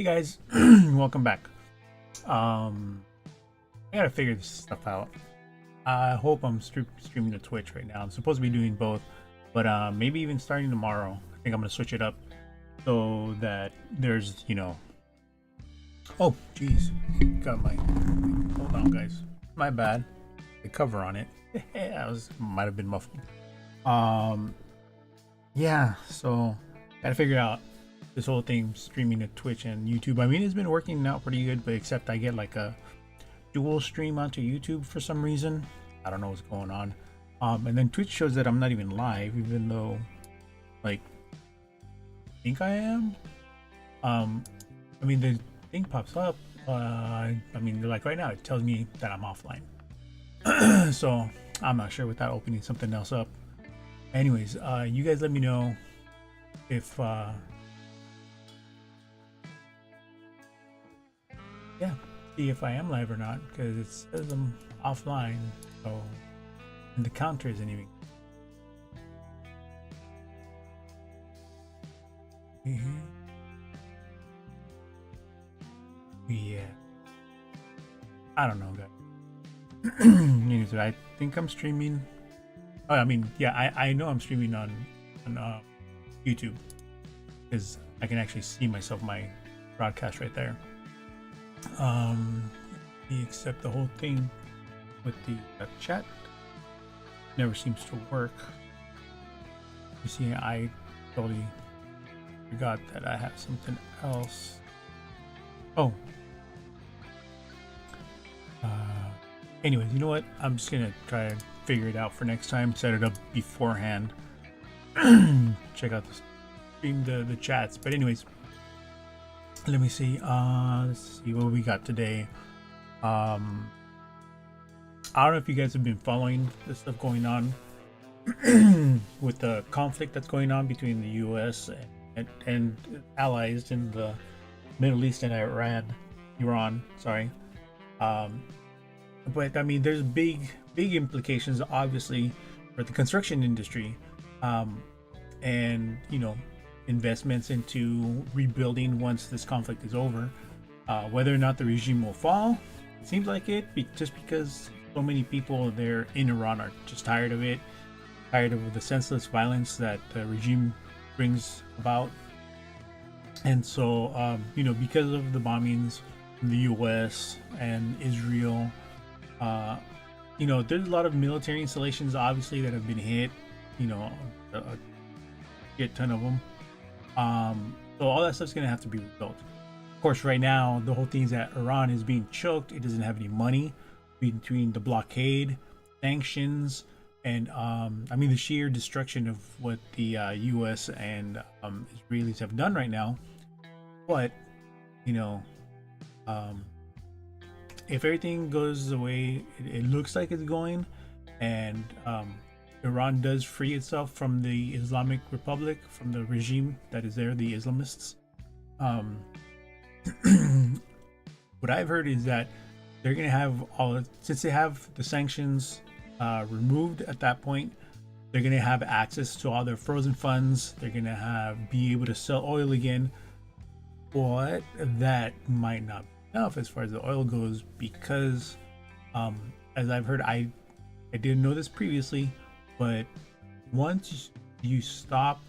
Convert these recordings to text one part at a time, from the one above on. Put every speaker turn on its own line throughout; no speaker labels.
Hey guys, welcome back. I gotta figure this stuff out. I hope I'm streaming to Twitch right now. I'm supposed to be doing both, but maybe even starting tomorrow. I think I'm gonna switch it up so that there's, Oh, jeez, got my. Hold on, guys. My bad. The cover on it. Might have been muffled. Yeah. So gotta figure out this whole thing streaming to Twitch and YouTube. I mean, it's been working out pretty good, but except I get like a dual stream onto YouTube for some reason. I don't know what's going on. And then Twitch shows that I'm not even live, even though, like, I think I am. I mean, the thing pops up. I mean, like right now, it tells me that I'm offline. So I'm not sure without opening something else up. Anyways, you guys let me know if yeah, see if I am live or not, because it says I'm offline, so, and the counter isn't even. Yeah, I don't know, guys. Anyways, I think I'm streaming. Oh, I mean, yeah, I know I'm streaming on YouTube, because I can actually see myself, my broadcast right there. Except the whole thing with the chat never seems to work. You see, I totally forgot that I have something else. Oh. Anyways, you know what? I'm just gonna try and figure it out for next time. Set it up beforehand. Check out the stream, the chats. But anyways, let me see. Let's see what we got today. I don't know if you guys have been following the stuff going on with the conflict that's going on between the U.S. and allies in the Middle East and Iran. Sorry. But I mean, there's big implications, obviously, for the construction industry, and investments into rebuilding once this conflict is over. Whether or not the regime will fall, it seems like it, just because so many people there in Iran are just tired of it, tired of the senseless violence that the regime brings about. And so, because of the bombings in the U.S. and Israel, there's a lot of military installations, obviously, that have been hit. A shit ton of them. So all that stuff's gonna have to be rebuilt. Of course, right now the whole thing is that Iran is being choked. It doesn't have any money between the blockade, sanctions, and the sheer destruction of what the U.S. and Israelis have done right now. But if everything goes the way it looks like it's going, and Iran does free itself from the Islamic Republic, from the regime that is there, the Islamists. What I've heard is that they're going to have since they have the sanctions removed at that point, they're going to have access to all their frozen funds. They're going to be able to sell oil again. But that might not be enough as far as the oil goes, because as I've heard, I didn't know this previously, but once you stop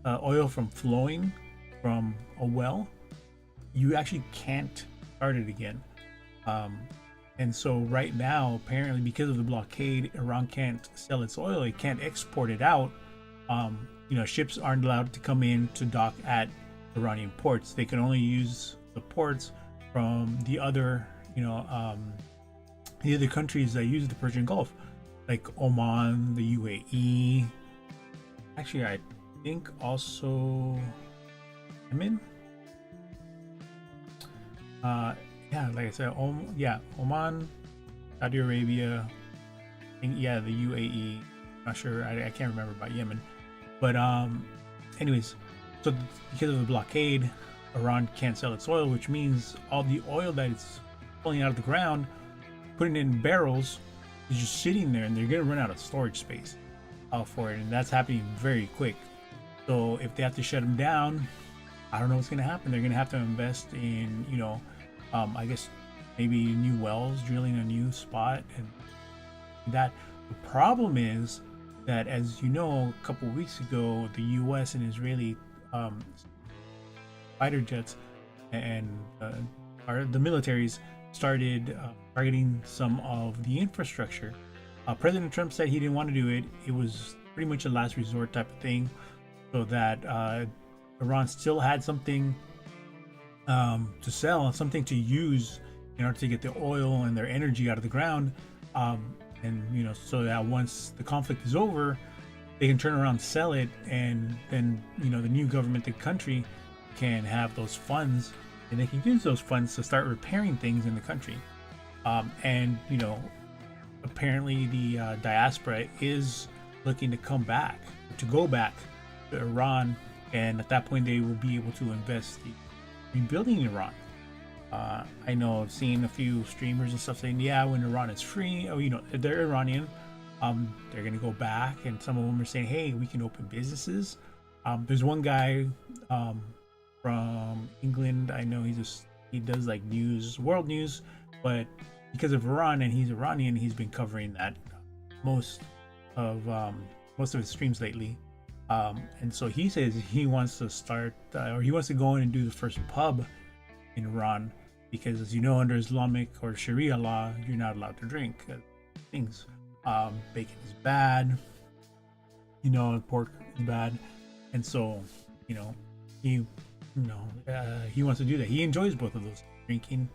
oil from flowing from a well, you actually can't start it again. And so right now, apparently, because of the blockade, Iran can't sell its oil. It can't export it out. Ships aren't allowed to come in to dock at Iranian ports. They can only use the ports from the other countries that use the Persian Gulf, like Oman, the UAE. Actually, I think also Yemen. Like I said, Oman, Saudi Arabia, the UAE. Not sure, I can't remember about Yemen. But anyways, so because of the blockade, Iran can't sell its oil, which means all the oil that it's pulling out of the ground, putting it in barrels, is just sitting there, and they're gonna run out of storage space for it, and that's happening very quick. So if they have to shut them down, I don't know what's going to happen. They're going to have to invest in, I guess maybe new wells, drilling a new spot, and that. The problem is that, as you know, a couple of weeks ago, the U.S. and Israeli fighter jets and the militaries started targeting some of the infrastructure. President Trump said he didn't want to do it. It was pretty much a last resort type of thing, so that Iran still had something to sell, something to use in order to get the oil and their energy out of the ground. And so that once the conflict is over, they can turn around and sell it, and then the new government, the country, can have those funds, and they can use those funds to start repairing things in the country. And apparently the diaspora is looking to go back to Iran, and at that point they will be able to invest in rebuilding Iran. I know I've seen a few streamers and stuff saying, yeah, when Iran is free, they're Iranian, they're gonna go back, and some of them are saying, hey, we can open businesses. There's one guy from England, I know he does like news, world news, but because of Iran and he's Iranian, he's been covering that most of his streams lately. And so he says he wants to start, or he wants to go in and do the first pub in Iran, because, as you know, under Islamic or Sharia law, you're not allowed to drink things. Bacon is bad, pork is bad, and so he wants to do that. He enjoys both of those, drinking,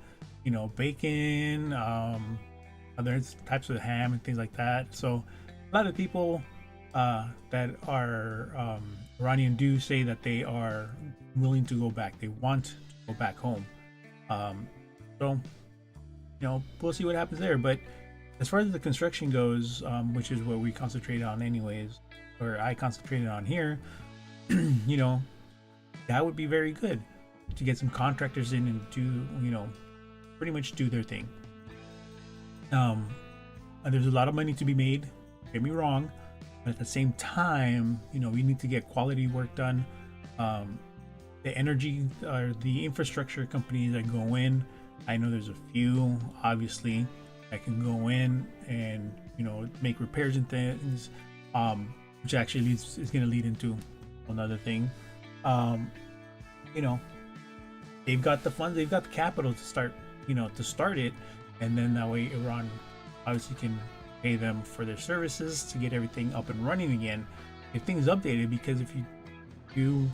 bacon, other types of ham and things like that. So a lot of people that are Iranian do say that they are willing to go back. They want to go back home. So we'll see what happens there. But as far as the construction goes, which is what we concentrate on anyways, or I concentrated on here, that would be very good to get some contractors in and do, pretty much do their thing. There's a lot of money to be made, don't get me wrong, but at the same time, we need to get quality work done. The energy or the infrastructure companies that go in, I know there's a few, obviously, that can go in and make repairs and things, which actually is going to lead into another thing. They've got the funds, they've got the capital to start it, and then that way Iran obviously can pay them for their services to get everything up and running again, get things updated. Because if you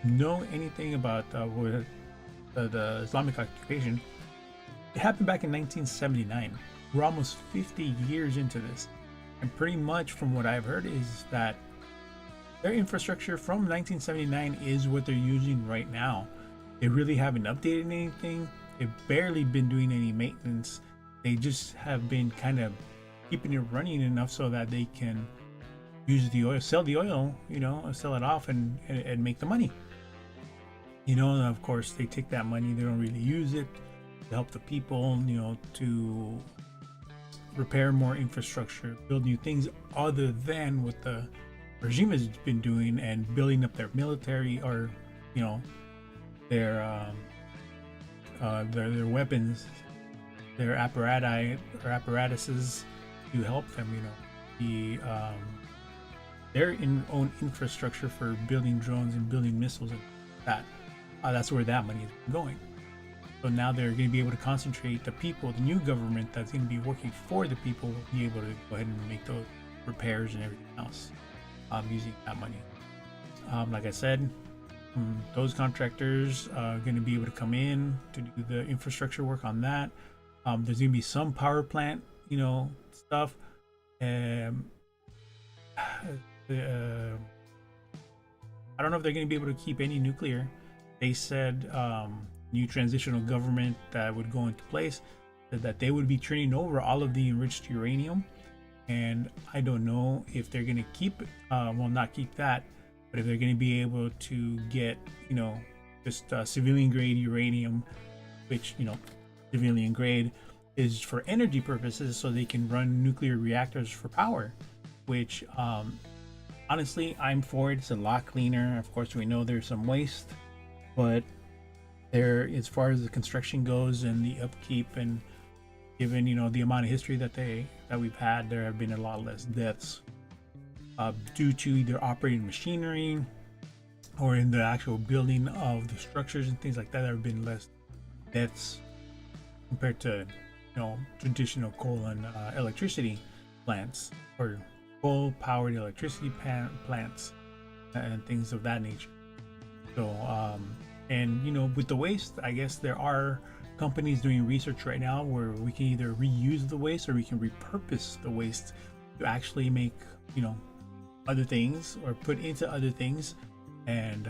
know anything about the Islamic occupation, it happened back in 1979. We're almost 50 years into this, and pretty much from what I've heard is that their infrastructure from 1979 is what they're using right now. They really haven't updated anything. They've barely been doing any maintenance. They just have been kind of keeping it running enough so that they can use the oil, sell the oil, sell it off and make the money. And of course they take that money, they don't really use it to help the people, to repair more infrastructure, build new things, other than what the regime has been doing and building up their military, or their weapons, their apparatuses to help them, their own infrastructure for building drones and building missiles and that. That's where that money is going. So now they're going to be able to concentrate the people, the new government that's going to be working for the people, will be able to go ahead and make those repairs and everything else using that money. Like I said, those contractors are going to be able to come in to do the infrastructure work on that. There's going to be some power plant, stuff. I don't know if they're going to be able to keep any nuclear. They said new transitional government that would go into place said that they would be turning over all of the enriched uranium, and I don't know if they're going to keep not keep that, but if they're going to be able to get just civilian grade uranium, which civilian grade is for energy purposes, so they can run nuclear reactors for power, which honestly, I'm for it. It's a lot cleaner. Of course, we know there's some waste, but there, as far as the construction goes and the upkeep, and given the amount of history that we've had, there have been a lot less deaths due to either operating machinery or in the actual building of the structures and things like that. There have been less deaths compared to traditional coal and electricity plants, or coal powered electricity plants and things of that nature. So and with the waste, I guess there are companies doing research right now where we can either reuse the waste or we can repurpose the waste to actually make other things, or put into other things. And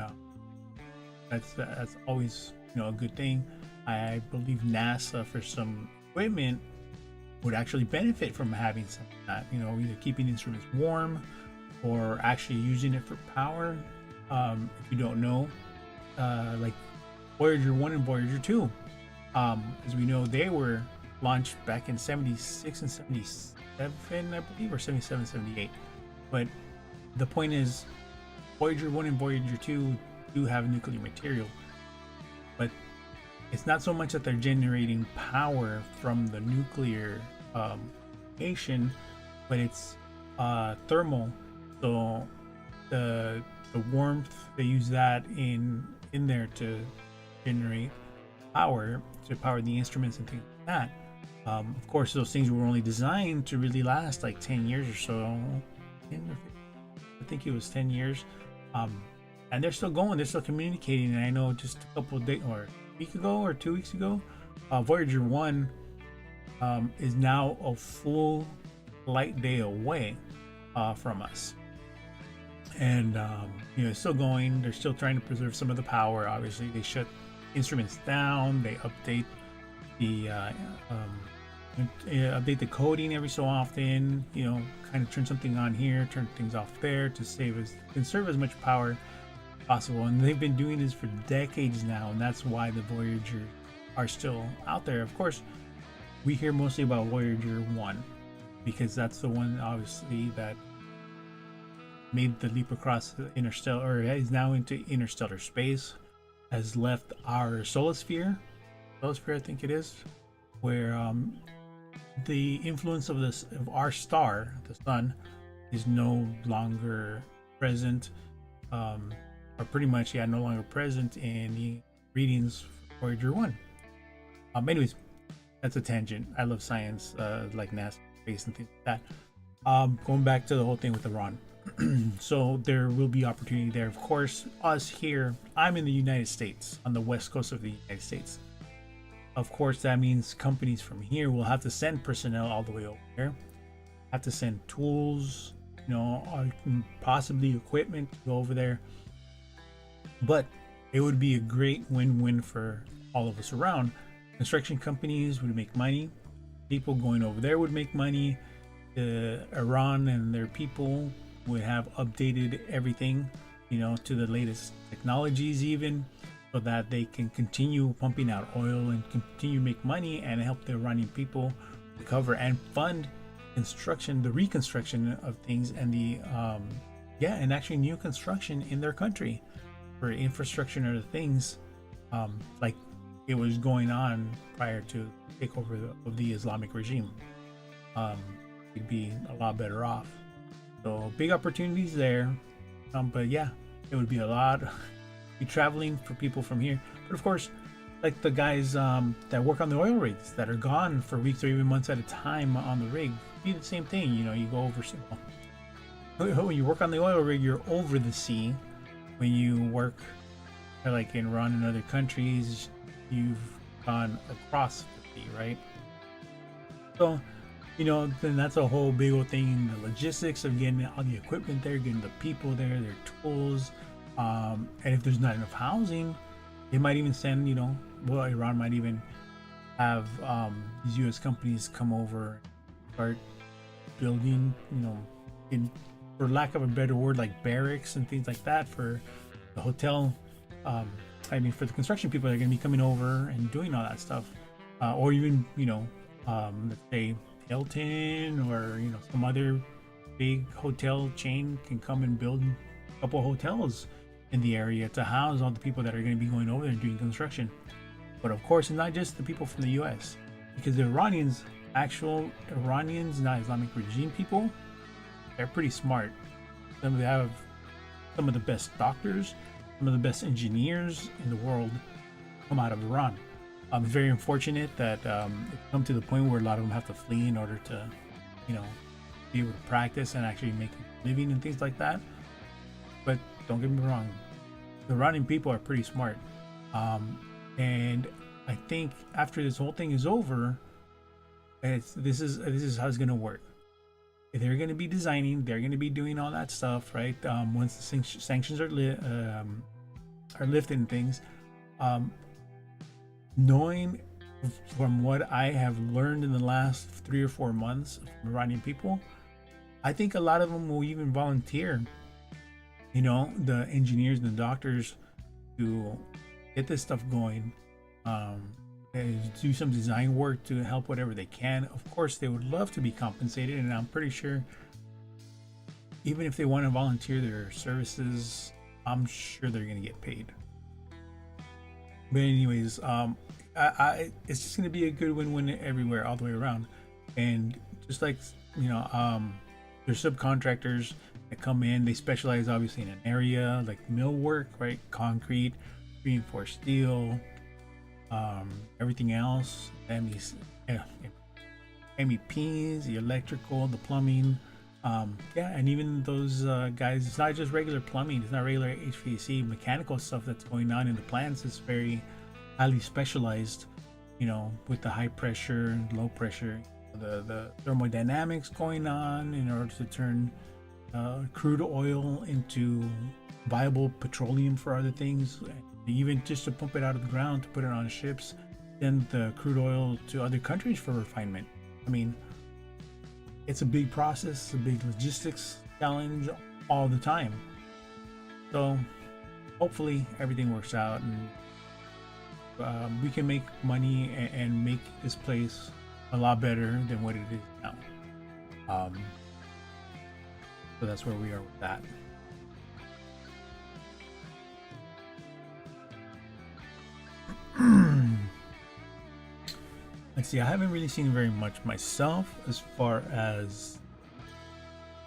that's always a good thing. I believe NASA, for some equipment, would actually benefit from having some of that, either keeping instruments warm or actually using it for power. If you don't know, like Voyager 1 and Voyager 2, as we know, they were launched back in 76 and 77, I believe, or 77, 78. But the point is, Voyager 1 and Voyager 2 do have nuclear material, but it's not so much that they're generating power from the nuclear nation, but it's thermal. So the warmth, they use that in there to generate power, to power the instruments and things like that. Of course, those things were only designed to really last like 10 years or so. I think it was 10 years. And they're still going, they're still communicating. And I know just a couple of days, or a week ago or 2 weeks ago, Voyager 1 is now a full light day away from us. And it's still going. They're still trying to preserve some of the power. Obviously, they shut instruments down. They update the coding every so often. Kind of turn something on here, turn things off there to conserve as much power possible. And they've been doing this for decades now, and that's why the Voyager are still out there. Of course, we hear mostly about Voyager 1 because that's the one, obviously, that made the leap across the interstellar, or is now into interstellar space, has left our solar sphere, I think it is, where the influence of our star, the sun, is no longer present, or pretty much, no longer present in the readings for Voyager 1. Anyways, that's a tangent. I love science, like NASA, space, and things like that. Going back to the whole thing with Iran. So there will be opportunity there. Of course, us here, I'm in the United States, on the west coast of the United States. Of course, that means companies from here will have to send personnel all the way over there, have to send tools, possibly equipment to go over there. But it would be a great win-win for all of us around. Construction companies would make money, people going over there would make money, Iran and their people would have updated everything, to the latest technologies, even, so that they can continue pumping out oil and continue make money and help the Iranian people recover and fund the reconstruction of things, and and actually new construction in their country for infrastructure and other things, like it was going on prior to the takeover of the Islamic regime. You'd be a lot better off. So big opportunities there. But yeah, it would be a lot. Be traveling for people from here. But of course, like the guys that work on the oil rigs that are gone for weeks or even months at a time on the rig, be the same thing. You go over. When you work on the oil rig, you're over the sea. When you work like in Iran and other countries, you've gone across the sea, right? So, then that's a whole big old thing. The logistics of getting all the equipment there, getting the people there, their tools, and if there's not enough housing, they might even send, Iran might even have these U.S. companies come over, start building, for lack of a better word, like barracks and things like that for the hotel. For the construction people that are going to be coming over and doing all that stuff, or even, let's say Hilton or some other big hotel chain can come and build a couple hotels in the area to house all the people that are going to be going over there and doing construction. But of course, it's not just the people from the U.S. because the Iranians, actual Iranians, not Islamic regime people, they're pretty smart. They have some of the best doctors, some of the best engineers in the world come out of Iran. I'm very unfortunate that it's come to the point where a lot of them have to flee in order to, you know, be able to practice and actually make a living and things like that. But don't get me wrong, the Iranian people are pretty smart. And I think after this whole thing is over, this is how it's gonna work. They're gonna be designing, they're gonna be doing all that stuff, right? Once the sanctions are lifted and things, knowing from what I have learned in the last 3 or 4 months from Iranian people, I think a lot of them will even volunteer. You know, the engineers and the doctors to get this stuff going, and do some design work to help whatever they can. Of course, they would love to be compensated, and I'm pretty sure even if they want to volunteer their services, I'm sure they're going to get paid. But anyways, it's just going to be a good win-win everywhere, all the way around. And just like, you know, there's subcontractors that come in, they specialize obviously in an area like millwork, right? Concrete, reinforced steel, everything else, MEPs, the electrical, the plumbing, yeah, and even those guys, it's not just regular plumbing, it's not regular HVAC, mechanical stuff that's going on in the plants. It's very highly specialized, you know, with the high pressure and low pressure, the thermodynamics going on in order to turn crude oil into viable petroleum for other things, even just to pump it out of the ground to put it on ships, then the crude oil to other countries for refinement. I mean, it's a big process, it's a big logistics challenge all the time. So hopefully everything works out and we can make money and make this place a lot better than what it is now. So that's where we are with that. Let's see, I haven't really seen very much myself as far as,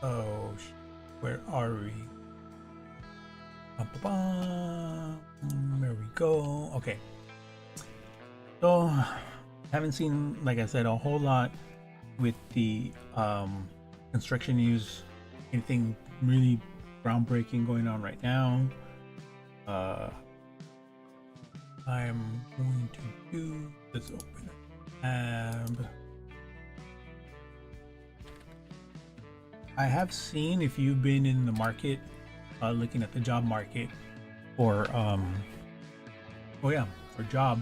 where are we? There we go. Okay, so haven't seen, like I said, a whole lot with the construction news, anything really groundbreaking going on right now. I'm going to do this, open tab. I have seen, if you've been in the market, looking at the job market for for job,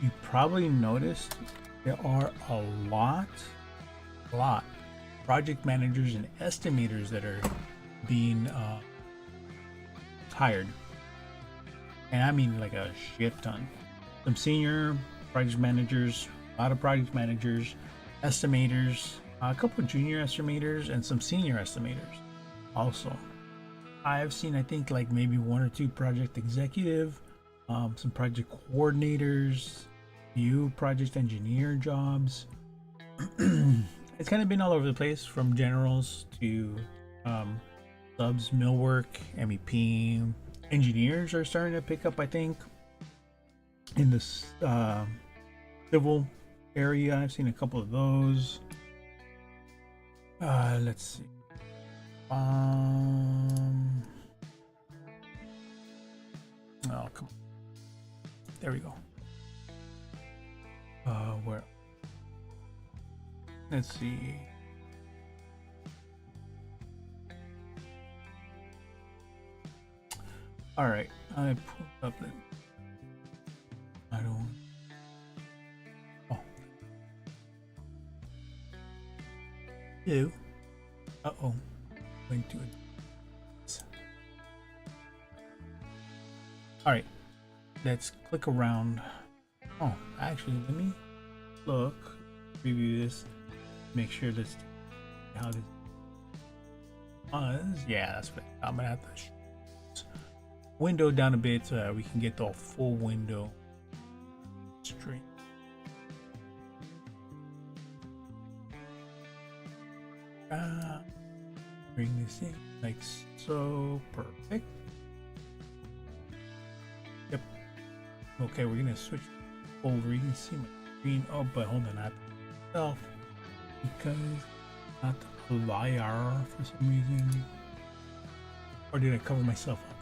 you probably noticed there are a lot project managers and estimators that are being hired. And I mean like a shit ton. Some senior project managers, a lot of project managers, estimators, a couple of junior estimators, and some senior estimators also. I've seen, I think, like maybe 1 or 2 project executive, some project coordinators, few project engineer jobs. It's kind of been all over the place, from generals to subs, millwork, MEP. Engineers are starting to pick up, I think, in this civil area. I've seen a couple of those. Let's see. Oh, come on. There we go. Where? Let's see. All right, I pulled up the. I don't. Oh. Ew. Uh-oh. Going to it. All right, let's click around. Oh, actually, let me look, review this, make sure this how this. Yeah, that's what I'm gonna have to window down a bit so that we can get the full window straight. Bring this in like so. Perfect. Yep. Okay, we're gonna switch over. You can see my screen. Oh, but hold on, not myself because not a liar for some reason. Or did I cover myself up?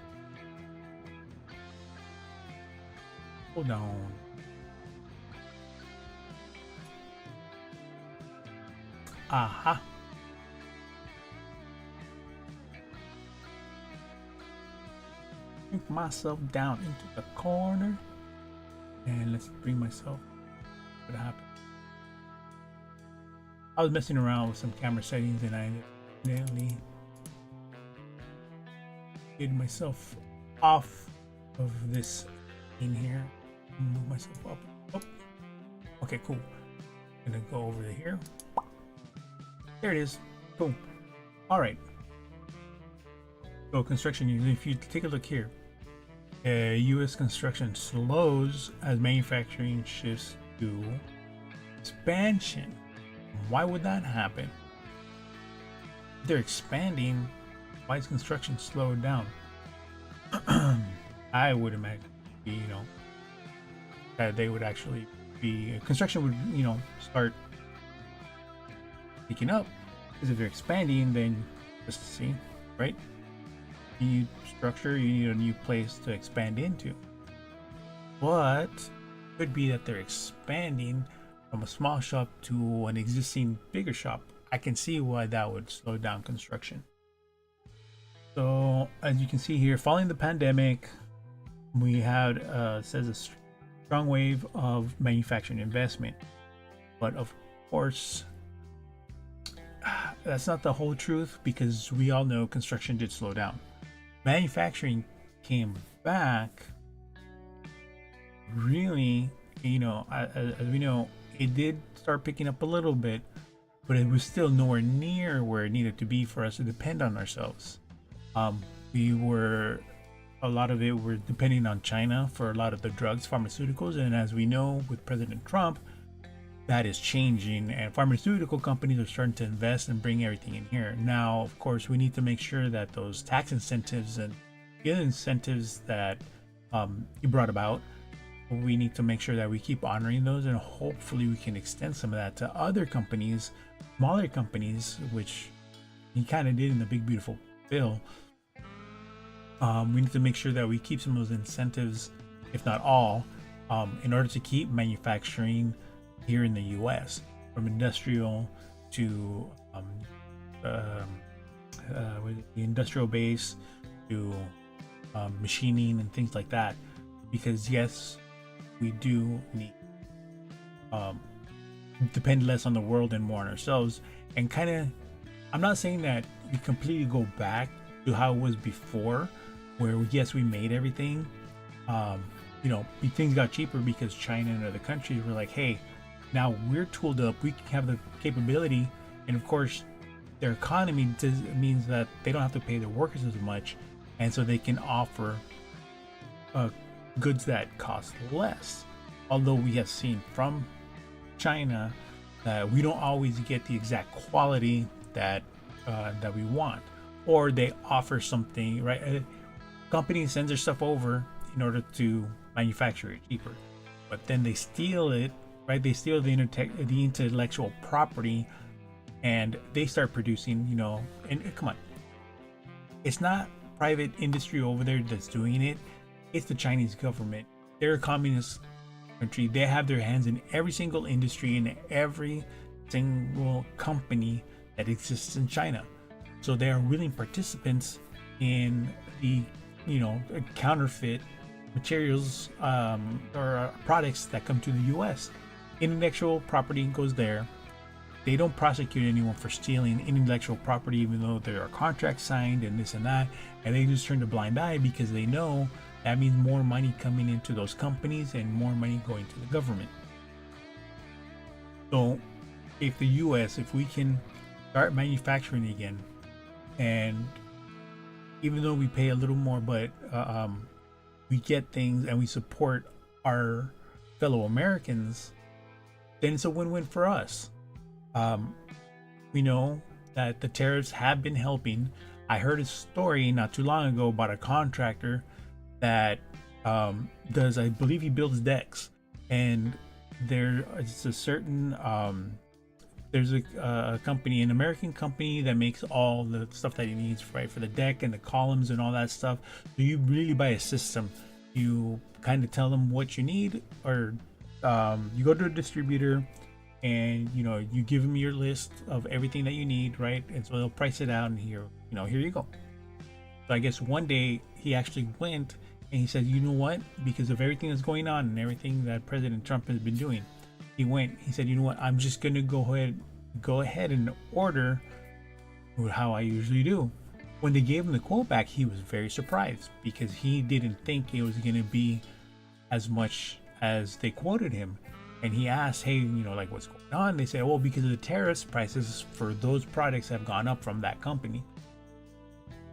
Hold on. Aha. Bring myself down into the corner. And let's bring myself. What happened? I was messing around with some camera settings and I accidentally get myself off of this in here. Move myself up. Oh. Okay, cool. Gonna go over to here. There it is. Cool. All right. So construction. If you take a look here, U.S. construction slows as manufacturing shifts to expansion. Why would that happen? If they're expanding, why is construction slowed down? I would imagine, that they would actually be construction would, start picking up, because if they're expanding, then just to see, right? You need structure, you need a new place to expand into. But it could be that they're expanding from a small shop to an existing bigger shop. I can see why that would slow down construction. So as you can see here, following the pandemic, we had says a strong wave of manufacturing investment, but of course that's not the whole truth, because we all know construction did slow down. Manufacturing came back really, as we know, it did start picking up a little bit, but it was still nowhere near where it needed to be for us to depend on ourselves. A lot of it were depending on China for a lot of the drugs, pharmaceuticals, and as we know with President Trump, that is changing, and pharmaceutical companies are starting to invest and bring everything in here. Now, of course, we need to make sure that those tax incentives and the other incentives that you brought about, we need to make sure that we keep honoring those, and hopefully we can extend some of that to other companies, smaller companies, which he kind of did in the Big Beautiful Bill. We need to make sure that we keep some of those incentives, if not all, in order to keep manufacturing here in the US, from industrial to the industrial base to machining and things like that. Because yes, we do need depend less on the world and more on ourselves, and kind of, I'm not saying that we completely go back to how it was before, where yes, we made everything, things got cheaper because China and other countries were like, hey, now we're tooled up, we have the capability, and of course their economy means that they don't have to pay their workers as much, and so they can offer goods that cost less. Although we have seen from China that we don't always get the exact quality that we want, or they offer something, right? A company sends their stuff over in order to manufacture it cheaper, but then they steal it, right? They steal the intellectual property, and they start producing, and come on, it's not private industry over there that's doing it, it's the Chinese government. They're a communist country. They have their hands in every single industry and every single company that exists in China. So they are willing participants in the, counterfeit materials or products that come to the US. Intellectual property goes there. They don't prosecute anyone for stealing intellectual property, even though there are contracts signed and this and that, and they just turn a blind eye because they know that means more money coming into those companies and more money going to the government. So if the US, if we can start manufacturing again, And even though we pay a little more, but we get things and we support our fellow Americans, then it's a win-win for us. We know that the tariffs have been helping. I heard a story not too long ago about a contractor that does, I believe he builds decks, and there's a certain there's a company, an American company, that makes all the stuff that he needs, right, for the deck and the columns and all that stuff. So you really buy a system. You kind of tell them what you need, or you go to a distributor and you give them your list of everything that you need, right? And so they'll price it out, and here you go. So I guess one day he actually went and he said, you know what, because of everything that's going on and everything that President Trump has been doing, he said, you know what, I'm just gonna go ahead and order how I usually do. When they gave him the quote back, he was very surprised because he didn't think it was gonna be as much as they quoted him. And he asked, hey, like, what's going on? They said, well, because of the tariffs, prices for those products have gone up from that company.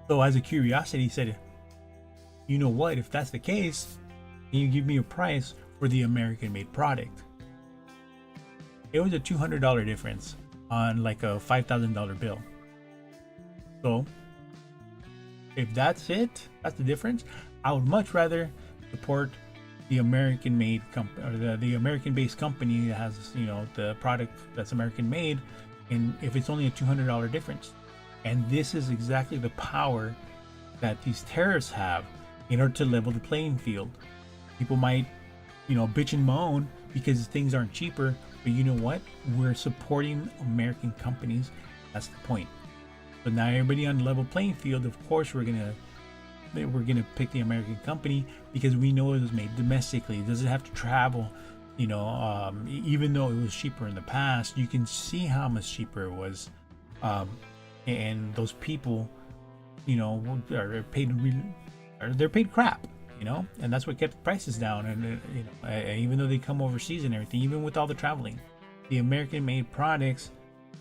So as a curiosity, he said, you know what, if that's the case, can you give me a price for the American made product? It was a $200 difference on like a $5,000 bill. So if that's it, that's the difference, I would much rather support the American made company, or the American based company that has the product that's American made, and if it's only a $200 difference. And this is exactly the power that these tariffs have in order to level the playing field. People might bitch and moan because things aren't cheaper, but you know what, we're supporting American companies. That's the point. But now everybody on the level playing field, of course we're gonna pick the American company because we know it was made domestically. It doesn't have to travel. Even though it was cheaper in the past, you can see how much cheaper it was, and those people are paid crap, and that's what kept the prices down. And even though they come overseas and everything, even with all the traveling, the American made products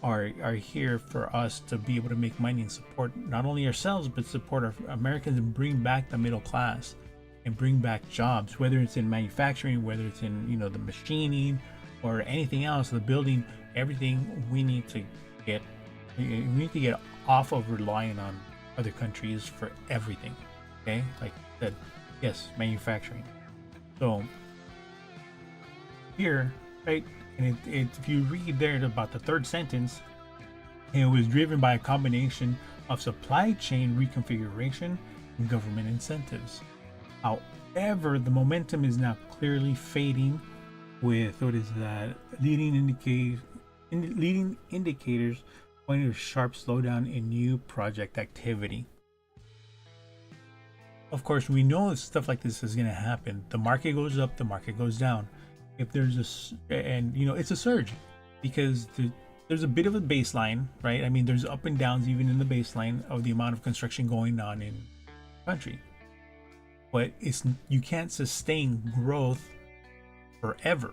are here for us to be able to make money and support not only ourselves but support our Americans and bring back the middle class and bring back jobs, whether it's in manufacturing, whether it's in the machining or anything else, the building, everything. We need to get off of relying on other countries for everything. Okay, like I said, yes, manufacturing. So here, right, and if you read there about the third sentence, it was driven by a combination of supply chain reconfiguration and government incentives. However, the momentum is now clearly fading, with leading indicators pointing to a sharp slowdown in new project activity. Of course, we know stuff like this is going to happen. The market goes up, the market goes down. If there's it's a surge because there's a bit of a baseline, right? I mean, there's up and downs even in the baseline of the amount of construction going on in the country. But you can't sustain growth forever.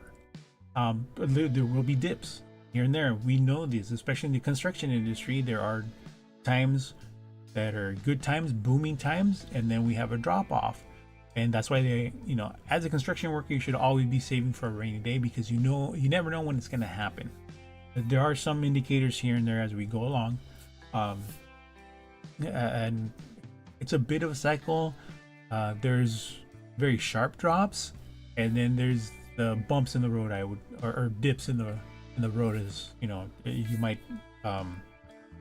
There will be dips here and there. We know this, especially in the construction industry. There are times that are good times, booming times, and then we have a drop off. And that's why as a construction worker, you should always be saving for a rainy day, because you never know when it's going to happen. But there are some indicators here and there as we go along, and it's a bit of a cycle. There's very sharp drops, and then there's the bumps in the road, or dips in the road, as you might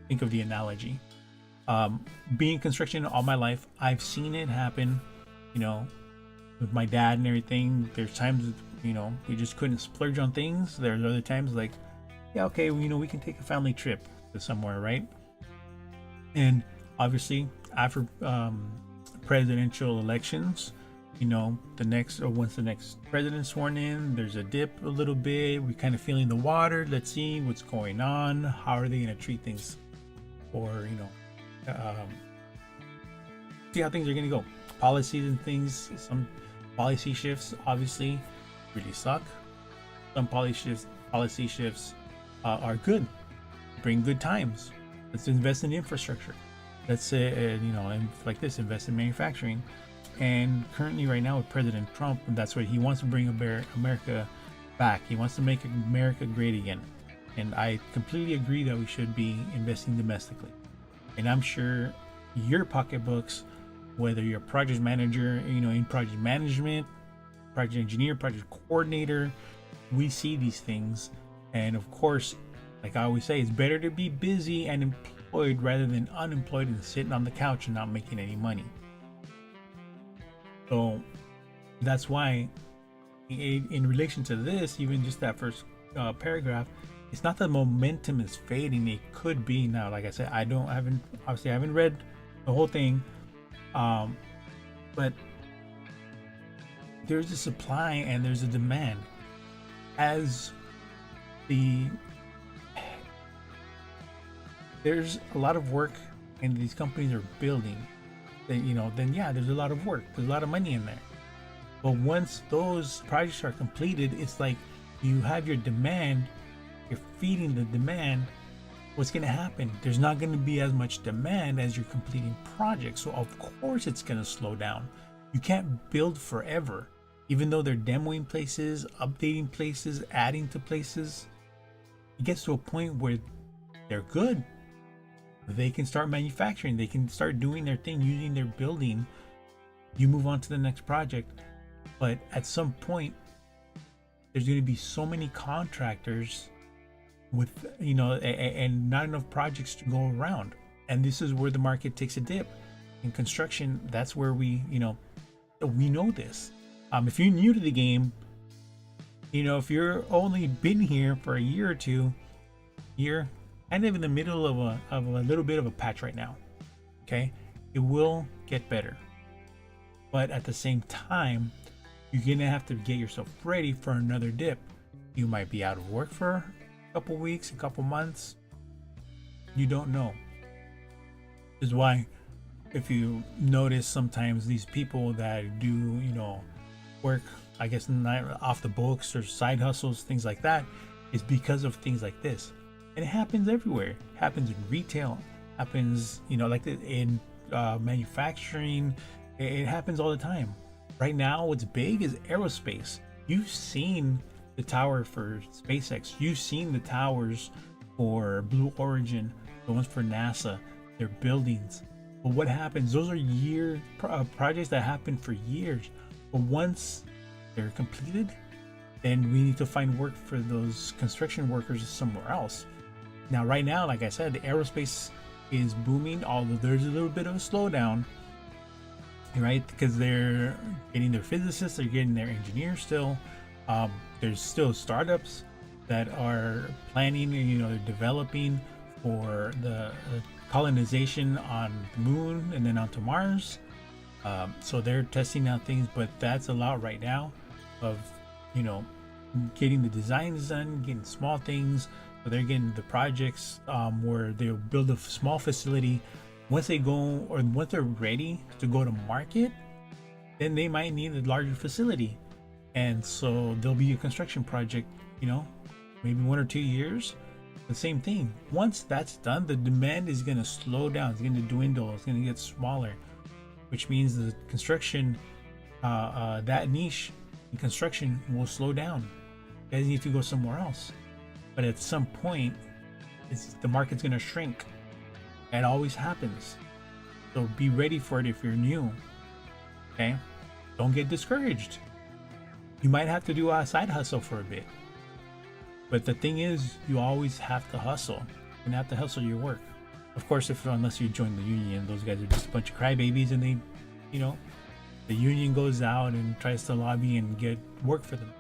think of the analogy. Being in construction all my life, I've seen it happen, with my dad and everything. There's times we just couldn't splurge on things. There's other times like, yeah, okay, we can take a family trip to somewhere, right? And obviously after presidential elections, once the next president's sworn in, there's a dip a little bit. We're kind of feeling the water. Let's see what's going on. How are they going to treat things, or see how things are going to go. Policies and things, some policy shifts obviously really suck. Some policy shifts are good, bring good times. Let's invest in infrastructure. let's say, like this, invest in manufacturing. And currently, right now, with President Trump, that's what he wants to bring America back. He wants to make America great again. And I completely agree that we should be investing domestically. And I'm sure your pocketbooks, whether you're a project manager, in project management, project engineer, project coordinator, we see these things. And of course, like I always say, it's better to be busy and employed rather than unemployed and sitting on the couch and not making any money. So that's why, in relation to this, even just that first paragraph, it's not that momentum is fading. It could be now. Like I said, I haven't read the whole thing, but there's a supply and there's a demand. As there's a lot of work and these companies are building, then yeah, there's a lot of work, there's a lot of money in there. But once those projects are completed, it's like you have your demand, you're feeding the demand. What's going to happen? There's not going to be as much demand as you're completing projects, so of course it's going to slow down. You can't build forever. Even though they're demoing places, updating places, adding to places, it gets to a point where they're good. They can start manufacturing, they can start doing their thing, using their building. You move on to the next project. But at some point, there's going to be so many contractors with, and not enough projects to go around. And this is where the market takes a dip. In construction, that's where we know this. If you're new to the game, if you're only been here for a year or two, you're kind of in the middle of a little bit of a patch right now. Okay, it will get better, but at the same time, you're gonna have to get yourself ready for another dip. You might be out of work for a couple weeks, a couple months. You don't know. This is why, if you notice, sometimes these people that do, work, I guess, not off the books or side hustles, things like that, is because of things like this. And it happens everywhere. It happens in retail, happens, like in manufacturing. It happens all the time. Right now, what's big is aerospace. You've seen the tower for SpaceX. You've seen the towers for Blue Origin, the ones for NASA, their buildings. But what happens? Those are projects that happen for years. But once they're completed, then we need to find work for those construction workers somewhere else. Now, right now, like I said, the aerospace is booming, although there's a little bit of a slowdown, right? Because they're getting their physicists, they're getting their engineers still. There's still startups that are planning, they're developing for the colonization on the moon and then onto Mars. So they're testing out things, but that's a lot right now of, getting the designs done, getting small things. So they're getting the projects where they'll build a small facility. Once they're ready to go to market, then they might need a larger facility. And so there'll be a construction project, maybe 1 or 2 years. The same thing. Once that's done, the demand is going to slow down. It's going to dwindle. It's going to get smaller, which means the construction, that niche in construction will slow down. You guys need to go somewhere else. But at some point, the market's going to shrink. It always happens. So be ready for it if you're new. Okay? Don't get discouraged. You might have to do a side hustle for a bit. But the thing is, you always have to hustle. You have to hustle your work. Of course, unless you join the union, those guys are just a bunch of crybabies, and they, the union goes out and tries to lobby and get work for them.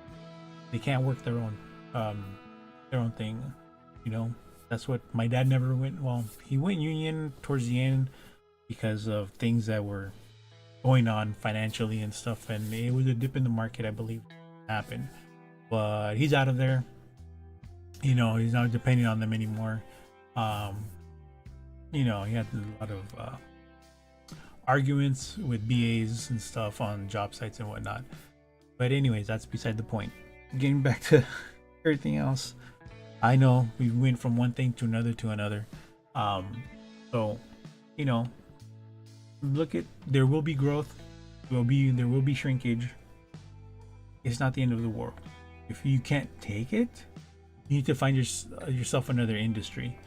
They can't work their own thing. That's what my dad never went. Well, he went union towards the end because of things that were going on financially and stuff, and it was a dip in the market, I believe, happened. But he's out of there. He's not depending on them anymore. He had a lot of arguments with BAs and stuff on job sites and whatnot. But anyways, that's beside the point. Getting back to everything else, I know we went from one thing to another. So you know, look at, there will be growth, there will be shrinkage. It's not the end of the world. If you can't take it, you need to find yourself another industry.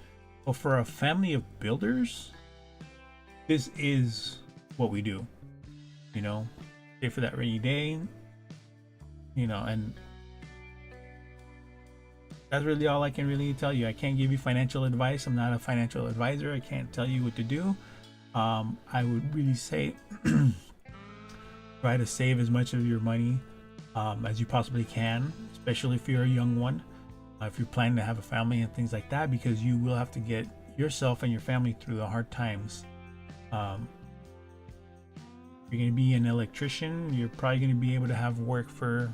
But for a family of builders, this is what we do. You know, save for that rainy day. You know, and that's really all I can really tell you. I can't give you financial advice. I'm not a financial advisor. I can't tell you what to do. I would really say try to save as much of your money as you possibly can, especially if you're a young one, if you're planning to have a family and things like that, because you will have to get yourself and your family through the hard times. You're going to be an electrician, you're probably going to be able to have work for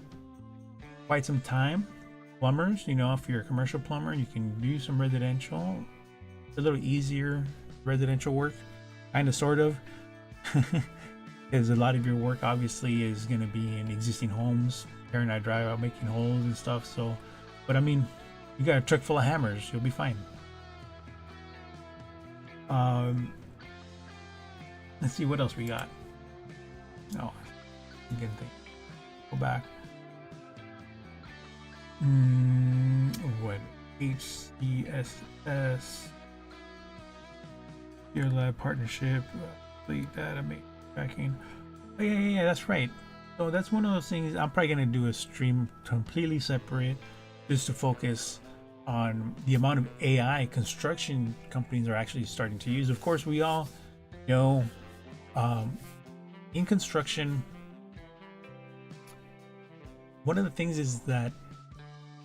quite some time. Plumbers, you know, if you're a commercial plumber, you can do some residential. It's a little easier residential work, kind of, sort of, because a lot of your work obviously is going to be in existing homes, tearing out, drive out, making holes and stuff. So, but I mean, you got a truck full of hammers, you'll be fine. Let's see what else we got. No, I'm getting things. Go back. What? HCSS, your lab partnership, data tracking. Oh, yeah, that's right. So that's one of those things. I'm probably gonna do a stream completely separate, just to focus on the amount of AI construction companies are actually starting to use. Of course, we all know in construction, one of the things is that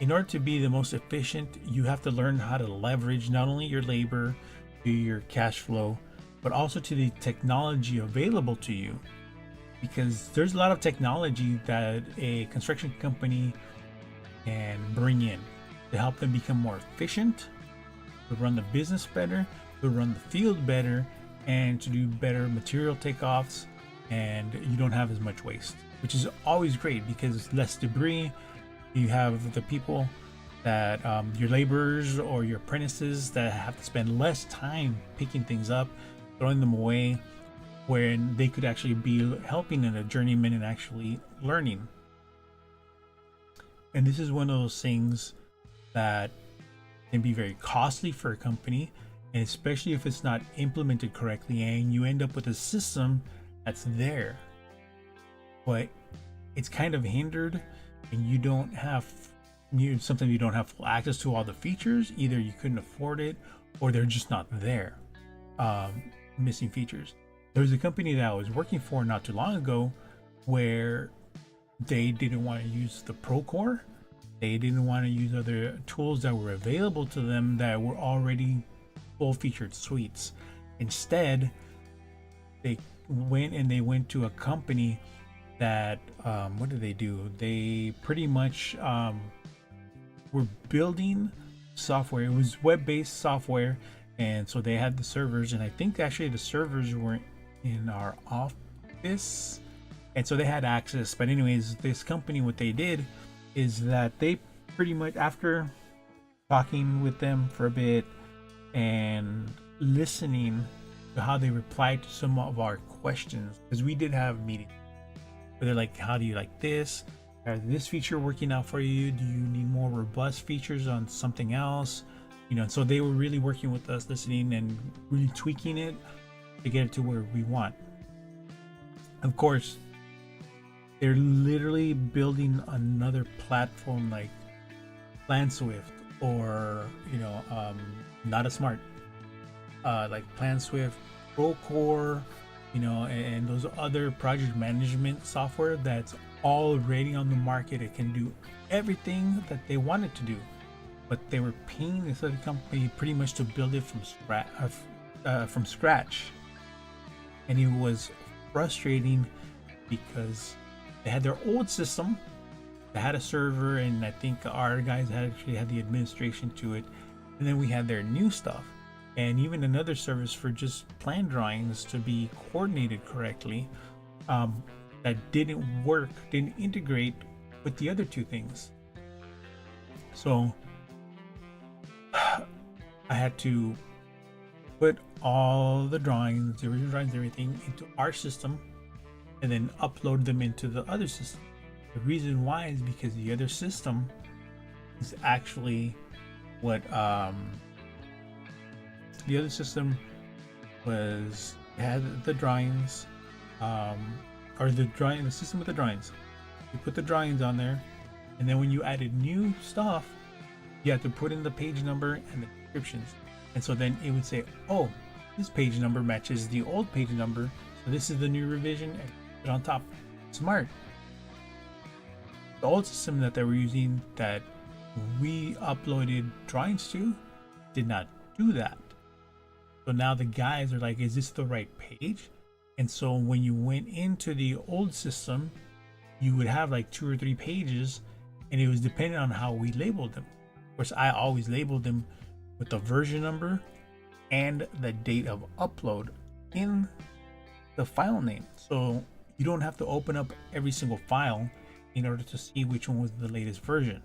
in order to be the most efficient, you have to learn how to leverage not only your labor to your cash flow, but also to the technology available to you. Because there's a lot of technology that a construction company can bring in to help them become more efficient, to run the business better, to run the field better, and to do better material takeoffs, and you don't have as much waste, which is always great because less debris. You have the people that your laborers or your apprentices that have to spend less time picking things up, throwing them away, when they could actually be helping in a journeyman and actually learning. And this is one of those things that can be very costly for a company, and especially if it's not implemented correctly and you end up with a system that's there, but it's kind of hindered and you don't have sometimes you don't have full access to all the features. Either you couldn't afford it or they're just not there, missing features. There was a company that I was working for not too long ago where they didn't want to use the Procore. They didn't want to use other tools that were available to them that were already full featured suites. Instead, they went to a company that what did they do? They pretty much were building software. It was web-based software, and so they had the servers, and I think actually the servers weren't in our office, and so they had access. But anyways, this company, what they did is that they pretty much, after talking with them for a bit and listening to how they replied to some of our questions, because we did have meetings where they're like, how do you like this? Is this feature working out for you? Do you need more robust features on something else? You know, so they were really working with us, listening and really tweaking it to get it to where we want. Of course, they're literally building another platform like PlanSwift or, you know, not a smart, like PlanSwift, Procore, you know, and those other project management software that's already on the market. It can do everything that they wanted to do, but they were paying this other company pretty much to build it from scratch, and it was frustrating because they had their old system, they had a server, and I think our guys actually had the administration to it, and then we had their new stuff, and even another service for just plan drawings to be coordinated correctly, that didn't integrate with the other two things. So I had to put all the drawings, the original drawings, everything into our system, and then upload them into the other system. The reason why is because the other system is actually what the other system was had the drawings, or the system with the drawings. You put the drawings on there, and then when you added new stuff, you have to put in the page number and the descriptions. And so then it would say, oh, this page number matches the old page number, so this is the new revision, and put it on top. Smart. The old system that they were using, that we uploaded drawings to, did not do that. So now the guys are like, is this the right page? And so when you went into the old system, you would have like 2 or 3 pages, and it was dependent on how we labeled them. Of course, I always labeled them with the version number and the date of upload in the file name. So you don't have to open up every single file in order to see which one was the latest version.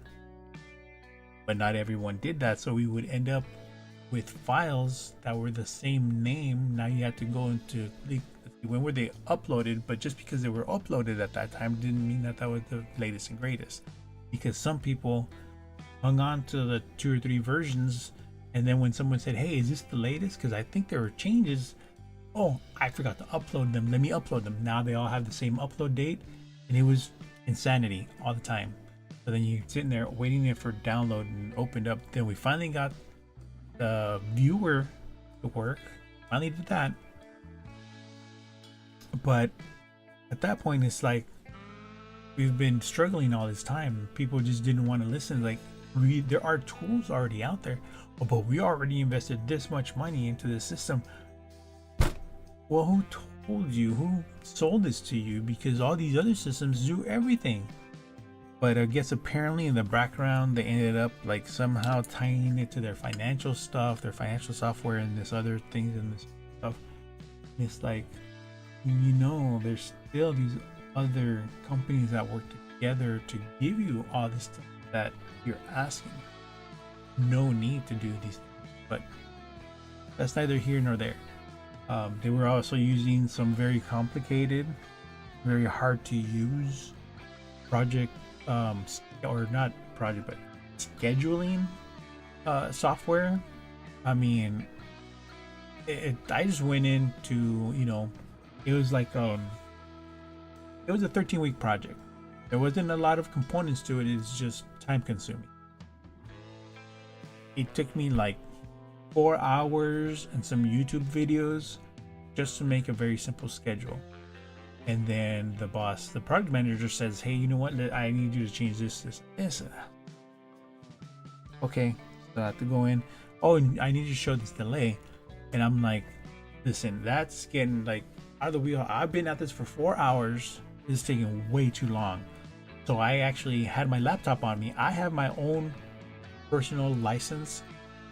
But not everyone did that, so we would end up with files that were the same name. Now you have to go into when were they uploaded, but just because they were uploaded at that time didn't mean that that was the latest and greatest, because some people hung on to the 2 or 3 versions, and then when someone said, hey, is this the latest, because I think there were changes, oh, I forgot to upload them, let me upload them. Now they all have the same upload date, and it was insanity all the time. So then you're sitting there waiting there for download, and opened up. Then we finally got the viewer to work, finally did that. But at that point, it's like we've been struggling all this time. People just didn't want to listen. Like, there are tools already out there. Oh, but we already invested this much money into the system. Well, who told you? Who sold this to you? Because all these other systems do everything. But I guess apparently in the background, they ended up like somehow tying it to their financial stuff, their financial software, and this other things and this stuff. And it's like, you know, there's still these other companies that work together to give you all this stuff that you're asking. No need to do these things, but that's neither here nor there. They were also using some very complicated, very hard to use project, or not project, but scheduling software. I mean, I just went into, you know, it was like it was a 13-week project. There wasn't a lot of components to it. It's just time consuming. It took me like 4 hours and some YouTube videos just to make a very simple schedule. And then the boss, the project manager, says, hey, you know what, I need you to change this. Okay, so I have to go in. Oh, and I need you to show this delay. And I'm like, listen, that's getting like out of the wheel. I've been at this for 4 hours. This is taking way too long. So I actually had my laptop on me. I have my own personal license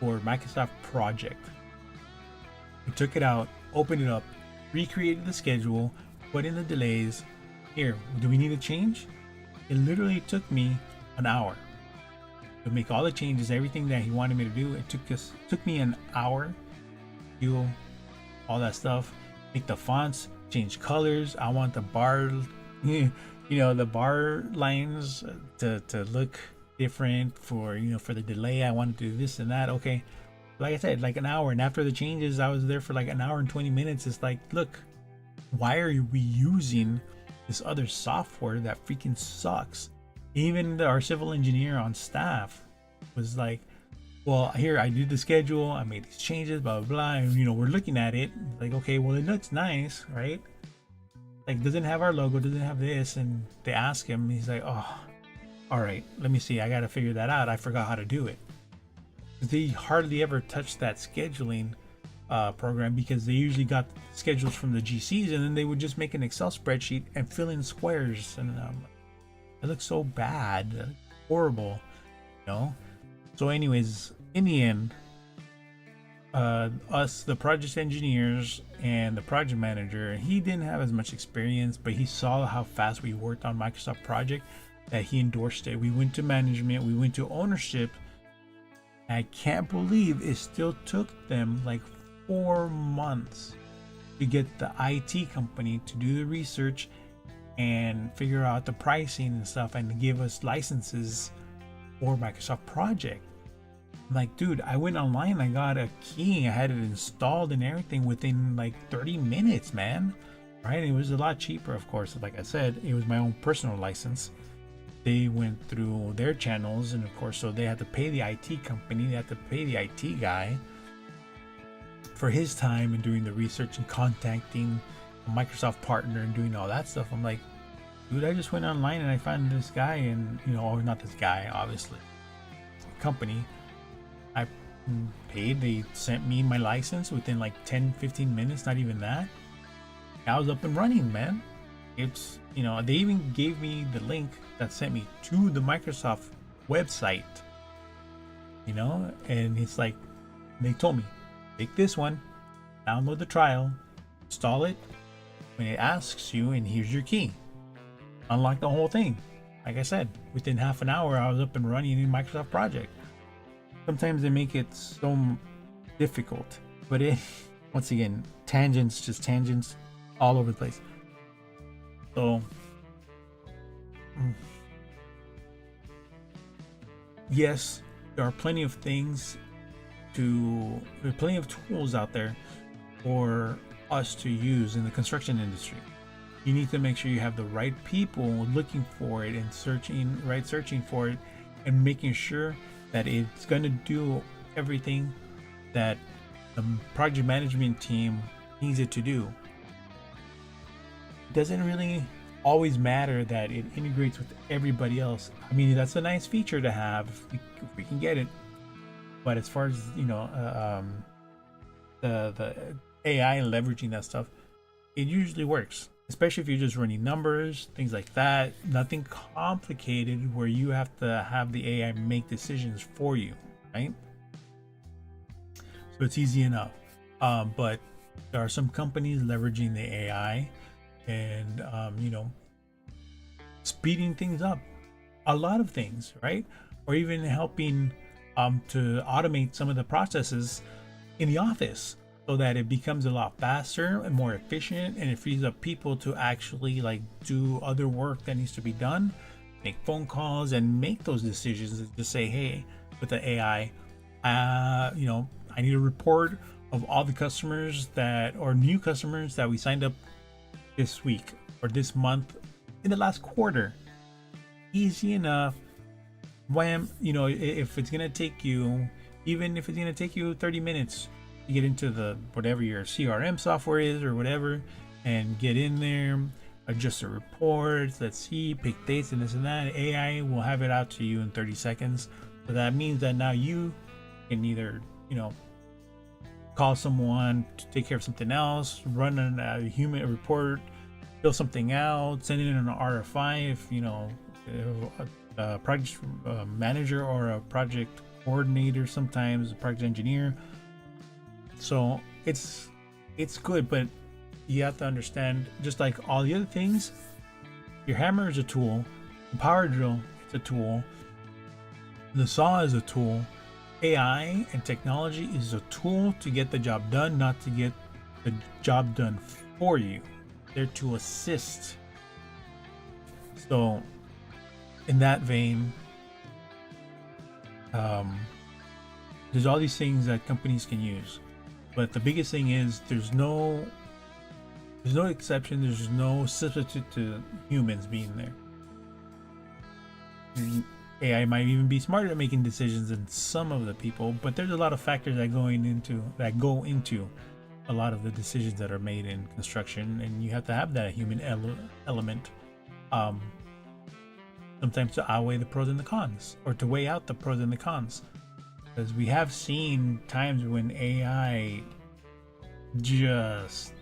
for Microsoft Project. We took it out, opened it up, recreated the schedule, put in the delays. Here, do we need a change? It literally took me an hour to make all the changes, everything that he wanted me to do. It took me an hour to do all that stuff, make the fonts, change colors. I want the bar, you know, the bar lines to look different for, you know, for the delay. I want to do this and that. Okay, like I said, like an hour. And after the changes, I was there for like an hour and 20 minutes. It's like, look, why are we using this other software that freaking sucks? Even our civil engineer on staff was like, well, here, I did the schedule, I made these changes, blah blah blah, and you know, we're looking at it like, okay, well, it looks nice, right? Like, doesn't have our logo, doesn't have this. And they ask him, he's like, oh, all right, let me see, I gotta figure that out, I forgot how to do it. They hardly ever touch that scheduling program, because they usually got schedules from the GCs, and then they would just make an Excel spreadsheet and fill in squares, and it looks so bad, horrible, you know. So anyways, in the end, us, the project engineers and the project manager, he didn't have as much experience, but he saw how fast we worked on Microsoft Project that he endorsed it. We went to management, we went to ownership. I can't believe it still took them like 4 months to get the IT company to do the research and figure out the pricing and stuff and give us licenses for Microsoft Project. I'm like, dude, I went online, I got a key, I had it installed and everything within like 30 minutes, man. Right? It was a lot cheaper, of course. Like I said, it was my own personal license. They went through their channels, and of course, so they had to pay the IT company, they had to pay the IT guy for his time and doing the research and contacting a Microsoft partner and doing all that stuff. I'm like, dude, I just went online and I found this guy, and or not this guy, obviously, company. I paid, they sent me my license within like 10-15 minutes, not even that. I was up and running, man. It's, they even gave me the link that sent me to the Microsoft website, and it's like, they told me, take this one, download the trial, install it. When it asks you, and here's your key, unlock the whole thing. Like I said, within half an hour, I was up and running in Microsoft Project. Sometimes they make it so difficult, but once again, tangents all over the place. So, yes, there are plenty of tools out there for us to use in the construction industry. You need to make sure you have the right people looking for it and searching for it, and making sure that it's going to do everything that the project management team needs it to do. It doesn't really always matter that it integrates with everybody else. I mean, that's a nice feature to have if we can get it. But as far as the AI and leveraging that stuff, it usually works, especially if you're just running numbers, things like that. Nothing complicated where you have to have the AI make decisions for you, right? So it's easy enough. But there are some companies leveraging the AI and speeding things up, a lot of things, right? Or even helping to automate some of the processes in the office, so that it becomes a lot faster and more efficient, and it frees up people to actually do other work that needs to be done, make phone calls and make those decisions, and just say, hey, with the AI, I need a report of all the customers new customers that we signed up this week or this month in the last quarter. Easy enough. Wham, if it's gonna take you, even if it's gonna take you 30 minutes to get into the whatever your CRM software is or whatever, and get in there, adjust the reports, let's see, pick dates and this and that, AI will have it out to you in 30 seconds. So that means that now you can either call someone to take care of something else, run a human report, fill something out, send it in an RFI if a project manager or a project coordinator, sometimes a project engineer. So it's good, but you have to understand, just like all the other things, your hammer is a tool, the power drill is a tool, the saw is a tool. AI and technology is a tool to get the job done, not to get the job done for you. They're to assist. So in that vein, there's all these things that companies can use, but the biggest thing is there's no exception, there's no substitute to humans being there. AI might even be smarter at making decisions than some of the people, but there's a lot of factors that go into a lot of the decisions that are made in construction, and you have to have that human element sometimes to outweigh the pros and the cons, or to weigh out the pros and the cons, because we have seen times when AI just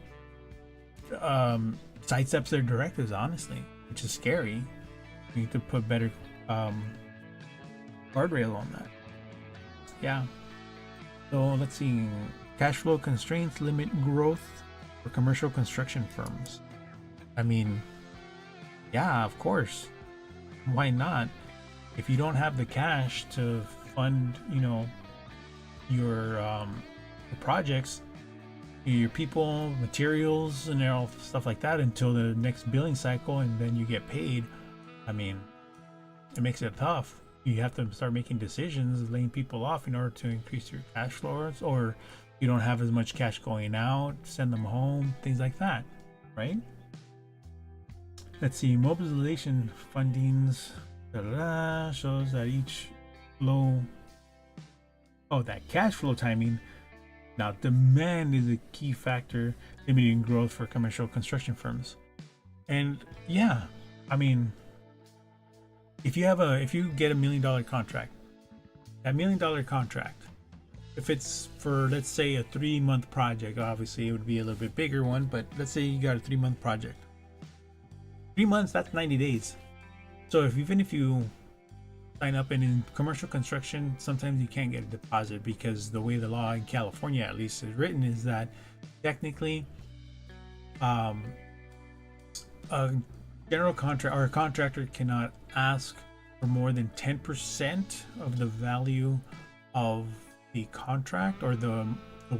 sidesteps their directives, honestly, which is scary. We need to put better guardrail on that. Yeah. So let's see. Cash flow constraints limit growth for commercial construction firms. I mean, yeah, of course. Why not? If you don't have the cash to fund, your projects, your people, materials, and all stuff like that until the next billing cycle, and then you get paid. I mean, it makes it tough. You have to start making decisions, laying people off in order to increase your cash flows, or you don't have as much cash going out, send them home, things like that, right? Let's see, mobilization fundings shows that each flow, that cash flow timing. Now, demand is a key factor limiting growth for commercial construction firms. And yeah, I mean, if you get $1 million contract, that $1 million contract, if it's for, let's say, a 3-month project, obviously it would be a little bit bigger one, but let's say you got a 3-month project. 3 months, that's 90 days. So even if you sign up, and in commercial construction, sometimes you can't get a deposit because the way the law in California, at least, is written is that technically, a general contract or a contractor cannot ask for more than 10% of the value of the contract or the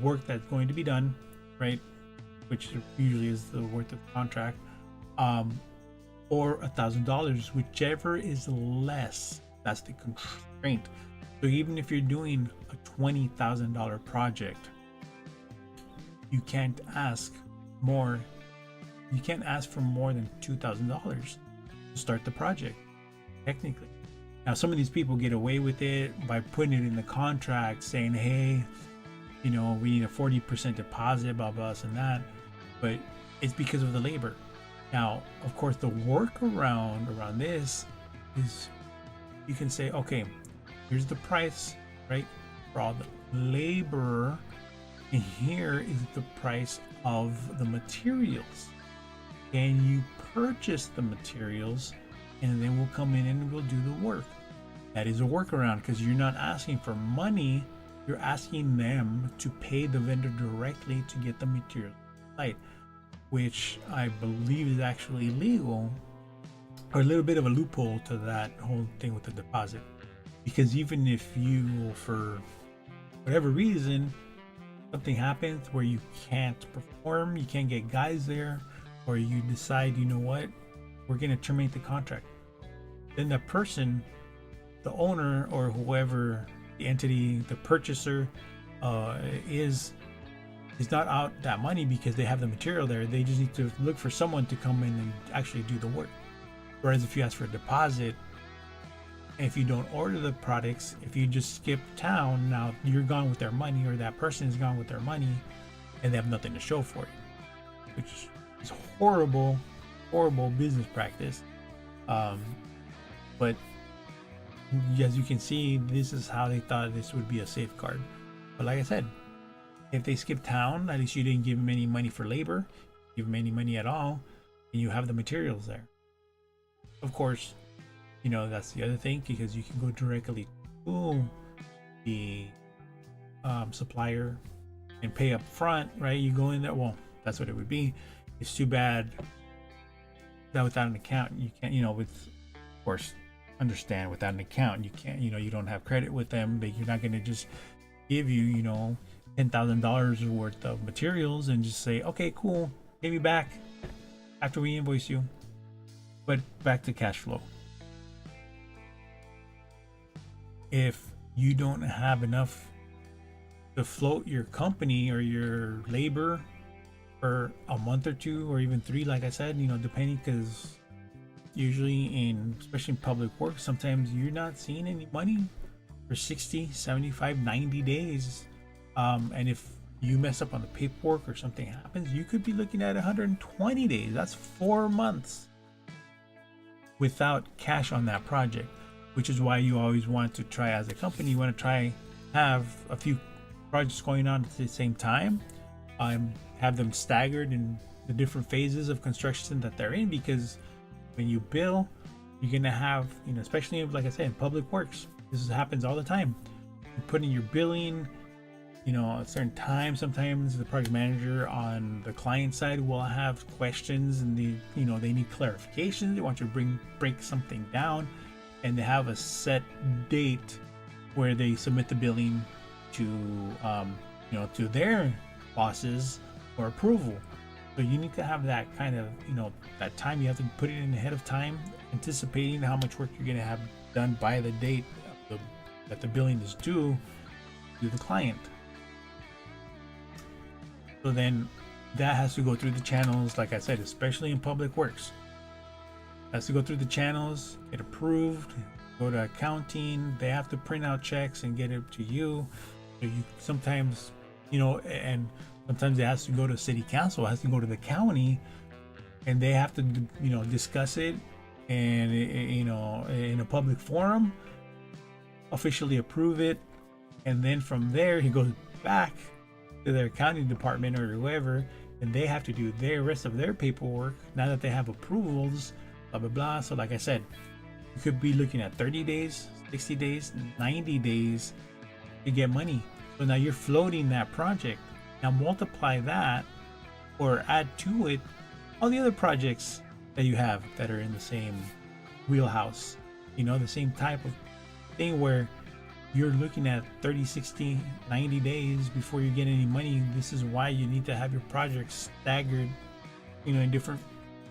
work that's going to be done, right? Which usually is the worth of the contract, or $1,000, whichever is less. That's the constraint. So even if you're doing a $20,000 project, you can't ask more. You can't ask for more than $2,000 to start the project, technically. Now, some of these people get away with it by putting it in the contract, saying, "Hey, we need a 40% deposit, blah blah, and that." But it's because of the labor. Now, of course, the workaround around this is you can say, okay, here's the price, right, for all the labor, and here is the price of the materials. Can you purchase the materials, and then we'll come in and we'll do the work. That is a workaround, because you're not asking for money, you're asking them to pay the vendor directly to get the material site, which I believe is actually legal, or a little bit of a loophole to that whole thing with the deposit. Because even if you, for whatever reason, something happens where you can't perform, you can't get guys there, or you decide, you know what, we're going to terminate the contract, then the person, the owner, or whoever the entity, the purchaser, is not out that money because they have the material there. They just need to look for someone to come in and actually do the work. Whereas if you ask for a deposit, if you don't order the products, if you just skip town, now you're gone with their money, or that person is gone with their money, and they have nothing to show for it, which is horrible business practice. But as you can see, this is how they thought this would be a safeguard. But like I said, if they skip town, at least you didn't give them any money for labor, give them any money at all, and you have the materials there. Of course, that's the other thing, because you can go directly to the supplier and pay up front, right? You go in there, well, that's what it would be. It's too bad that without an account, you can't, with, of course, understand, without an account, you can't, you don't have credit with them, but you're not going to just give you, $10,000 worth of materials and just say, okay, cool, pay me back after we invoice you. But back to cash flow. If you don't have enough to float your company or your labor for a month or 2 or even 3, like I said, depending, because usually especially in public work, sometimes you're not seeing any money for 60, 75, 90 days. And if you mess up on the paperwork or something happens, you could be looking at 120 days. That's 4 months without cash on that project, which is why you always want to try, as a company, you want to try have a few projects going on at the same time, have them staggered in the different phases of construction that they're in, because when you bill, you're going to have, especially like I said, in public works, this happens all the time. You put in your billing, at a certain time. Sometimes the project manager on the client side will have questions, and they need clarification. They want you to break something down, and they have a set date where they submit the billing to to their bosses or approval. So you need to have that kind of, that time. You have to put it in ahead of time, anticipating how much work you're going to have done by the date that the billing is due to the client. So then that has to go through the channels, like I said, especially in public works. It has to go through the channels, get approved, go to accounting. They have to print out checks and get it to you. So you sometimes, and sometimes it has to go to city council, it has to go to the county, and they have to, discuss it and, in a public forum, officially approve it. And then from there, he goes back to their accounting department or whoever, and they have to do their rest of their paperwork now that they have approvals, blah, blah, blah. So like I said, you could be looking at 30 days, 60 days, 90 days to get money. So now you're floating that project. Now multiply that or add to it all the other projects that you have that are in the same wheelhouse, the same type of thing where you're looking at 30, 60, 90 days before you get any money. This is why you need to have your projects staggered, in different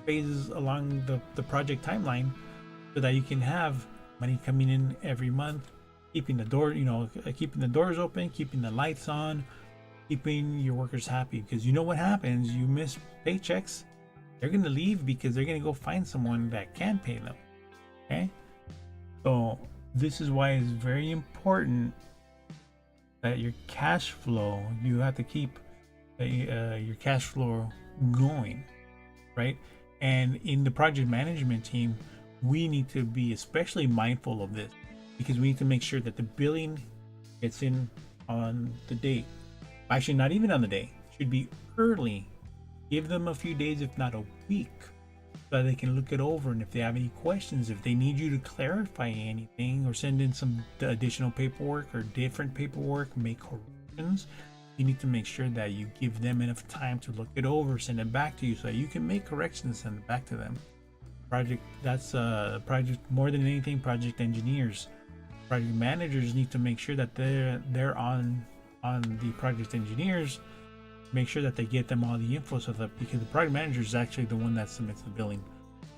phases along the project timeline, so that you can have money coming in every month, keeping the doors open, keeping the lights on, keeping your workers happy. Because you know what happens, you miss paychecks, they're going to leave because they're going to go find someone that can pay them. Okay, so this is why it's very important that your cash flow, you have to keep your cash flow going, right? And in the project management team, we need to be especially mindful of this, because we need to make sure that the billing gets in on the date. Actually, not even on the day, it should be early. Give them a few days, if not a week, so that they can look it over. And if they have any questions, if they need you to clarify anything or send in some additional paperwork or different paperwork, make corrections, you need to make sure that you give them enough time to look it over, send it back to you so that you can make corrections and send it back to them. Project more than anything, project engineers, project managers need to make sure that they're on the project engineers, make sure that they get them all the info, so that, because the project manager is actually the one that submits the billing,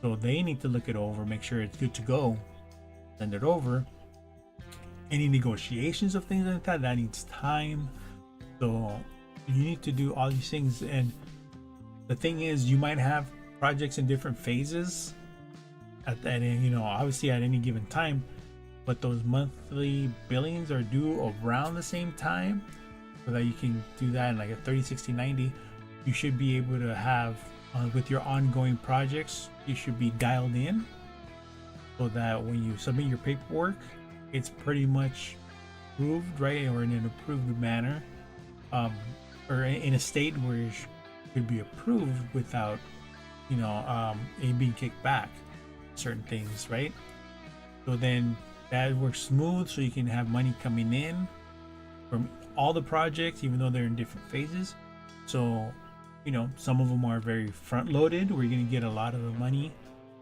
so they need to look it over, make sure it's good to go, send it over. Any negotiations of things like that needs time. So you need to do all these things. And the thing is, you might have projects in different phases obviously at any given time, but those monthly billings are due around the same time, so that you can do that in like a 30, 60, 90. You should be able to have with your ongoing projects, you should be dialed in, so that when you submit your paperwork, it's pretty much approved, right? Or in an approved manner, or in a state where it could be approved without it being kicked back, certain things, right? So then that works smooth, so you can have money coming in from all the projects, even though they're in different phases. So some of them are very front loaded, where you're going to get a lot of the money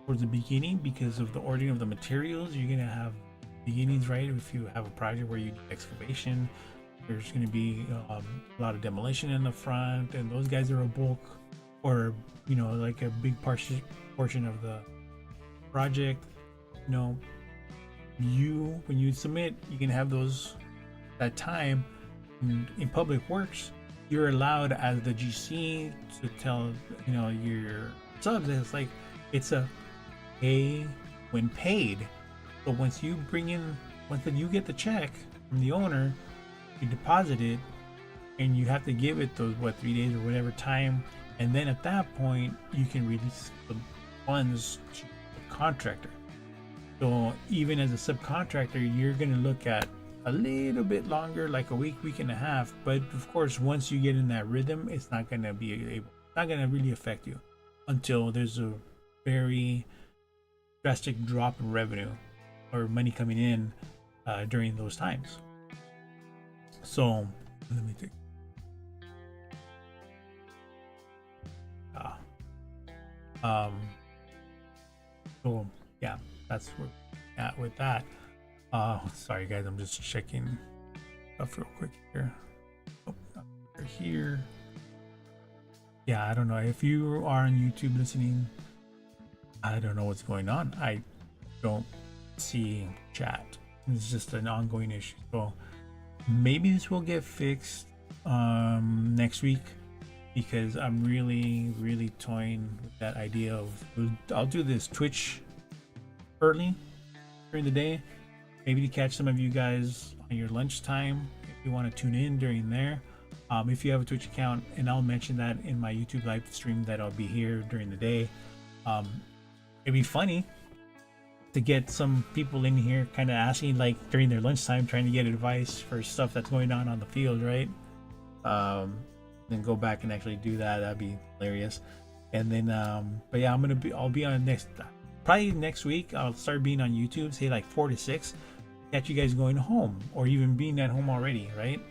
towards the beginning because of the ordering of the materials. You're going to have beginnings, right? If you have a project where you need excavation, there's going to be a lot of demolition in the front, and those guys are a bulk, or like a big portion of the project. When you submit, you can have that time. In public works, you're allowed as the GC to tell your subs, it's a pay when paid. So once you you get the check from the owner, you deposit it, and you have to give it those 3 days or whatever time, and then at that point you can release the funds to the contractor. So even as a subcontractor, you're going to look at a little bit longer, like a week and a half. But of course, once you get in that rhythm, it's not going to really affect you until there's a very drastic drop in revenue or money coming in during those times. So let me think. So yeah, that's where we're at with that. Sorry guys, I'm just checking stuff real quick here. Oh, here. Yeah, I don't know if you are on YouTube listening. I don't know what's going on. I don't see chat. It's just an ongoing issue. So maybe this will get fixed next week, because I'm really toying with that idea of I'll do this Twitch early during the day, maybe to catch some of you guys on your lunchtime if you want to tune in during there. If you have a Twitch account, and I'll mention that in my YouTube live stream that I'll be here during the day. It'd be funny to get some people in here kind of asking like during their lunchtime, trying to get advice for stuff that's going on the field, right? Then go back and actually do that. That'd be hilarious. And then but yeah, I'll be on probably next week. I'll start being on YouTube, say like 4 to 6, catch you guys going home or even being at home already, right?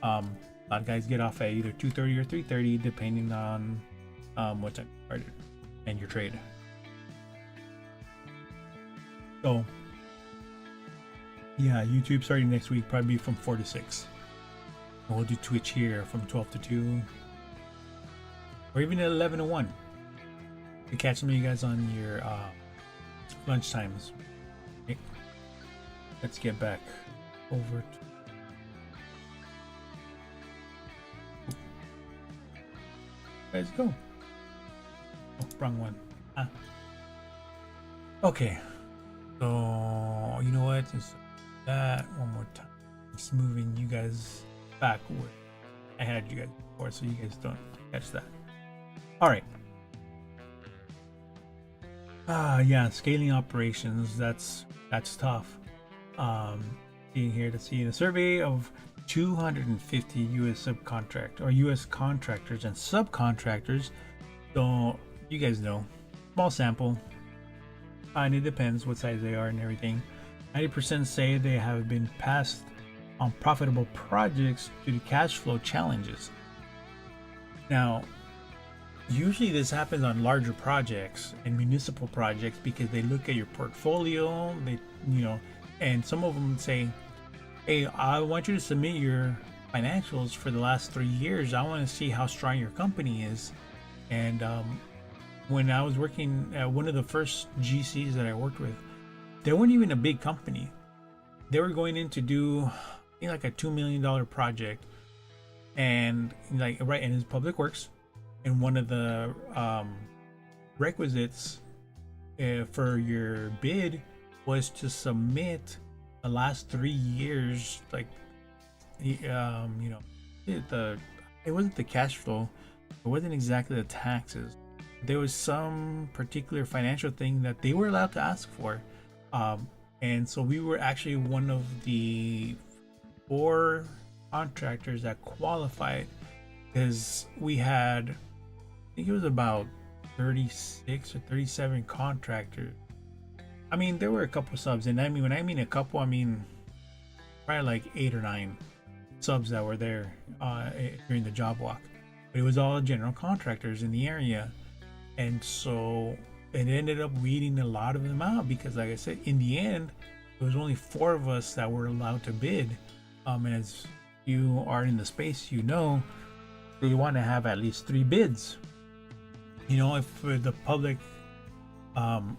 A lot of guys get off at either 2:30 or 3:30 depending on what time you started and your trade. So yeah, YouTube starting next week, probably from 4 to 6. And we'll do Twitch here from 12 to 2, or even at 11 to 1 to catch some of you guys on your lunch times. Okay. Let's get back over to guys go. Oh, wrong one. Okay. So you know what? Just that one more time. Just moving you guys backward. I had you guys before, so you guys don't catch that. All right. Yeah, scaling operations. That's tough. Being here to see the survey of 250 U.S. subcontract or U.S. contractors and subcontractors. So you guys know, small sample, and it depends what size they are and everything. 90% say they have been passed on profitable projects due to cash flow challenges. Now, usually this happens on larger projects and municipal projects because they look at your portfolio, and some of them say, hey, I want you to submit your financials for the last 3 years. I want to see how strong your company is. And when I was working at one of the first GCs that I worked with, they weren't even a big company. They were going in to do, I think, like a $2 million project, and and it's public works. And one of the requisites for your bid was to submit the last 3 years, like it wasn't the cash flow, it wasn't exactly the taxes. There was some particular financial thing that they were allowed to ask for, and so we were actually one of the 4 contractors that qualified, because we had, I think it was about 36 or 37 contractors. I mean, there were a couple subs, and I mean, when I mean a couple, I mean probably like 8 or 9 subs that were there during the job walk. But it was all general contractors in the area, and so it ended up weeding a lot of them out because, like I said, in the end, there was only 4 of us that were allowed to bid. And as you are in the space, you know, you want to have at least 3 bids. You know, if for the public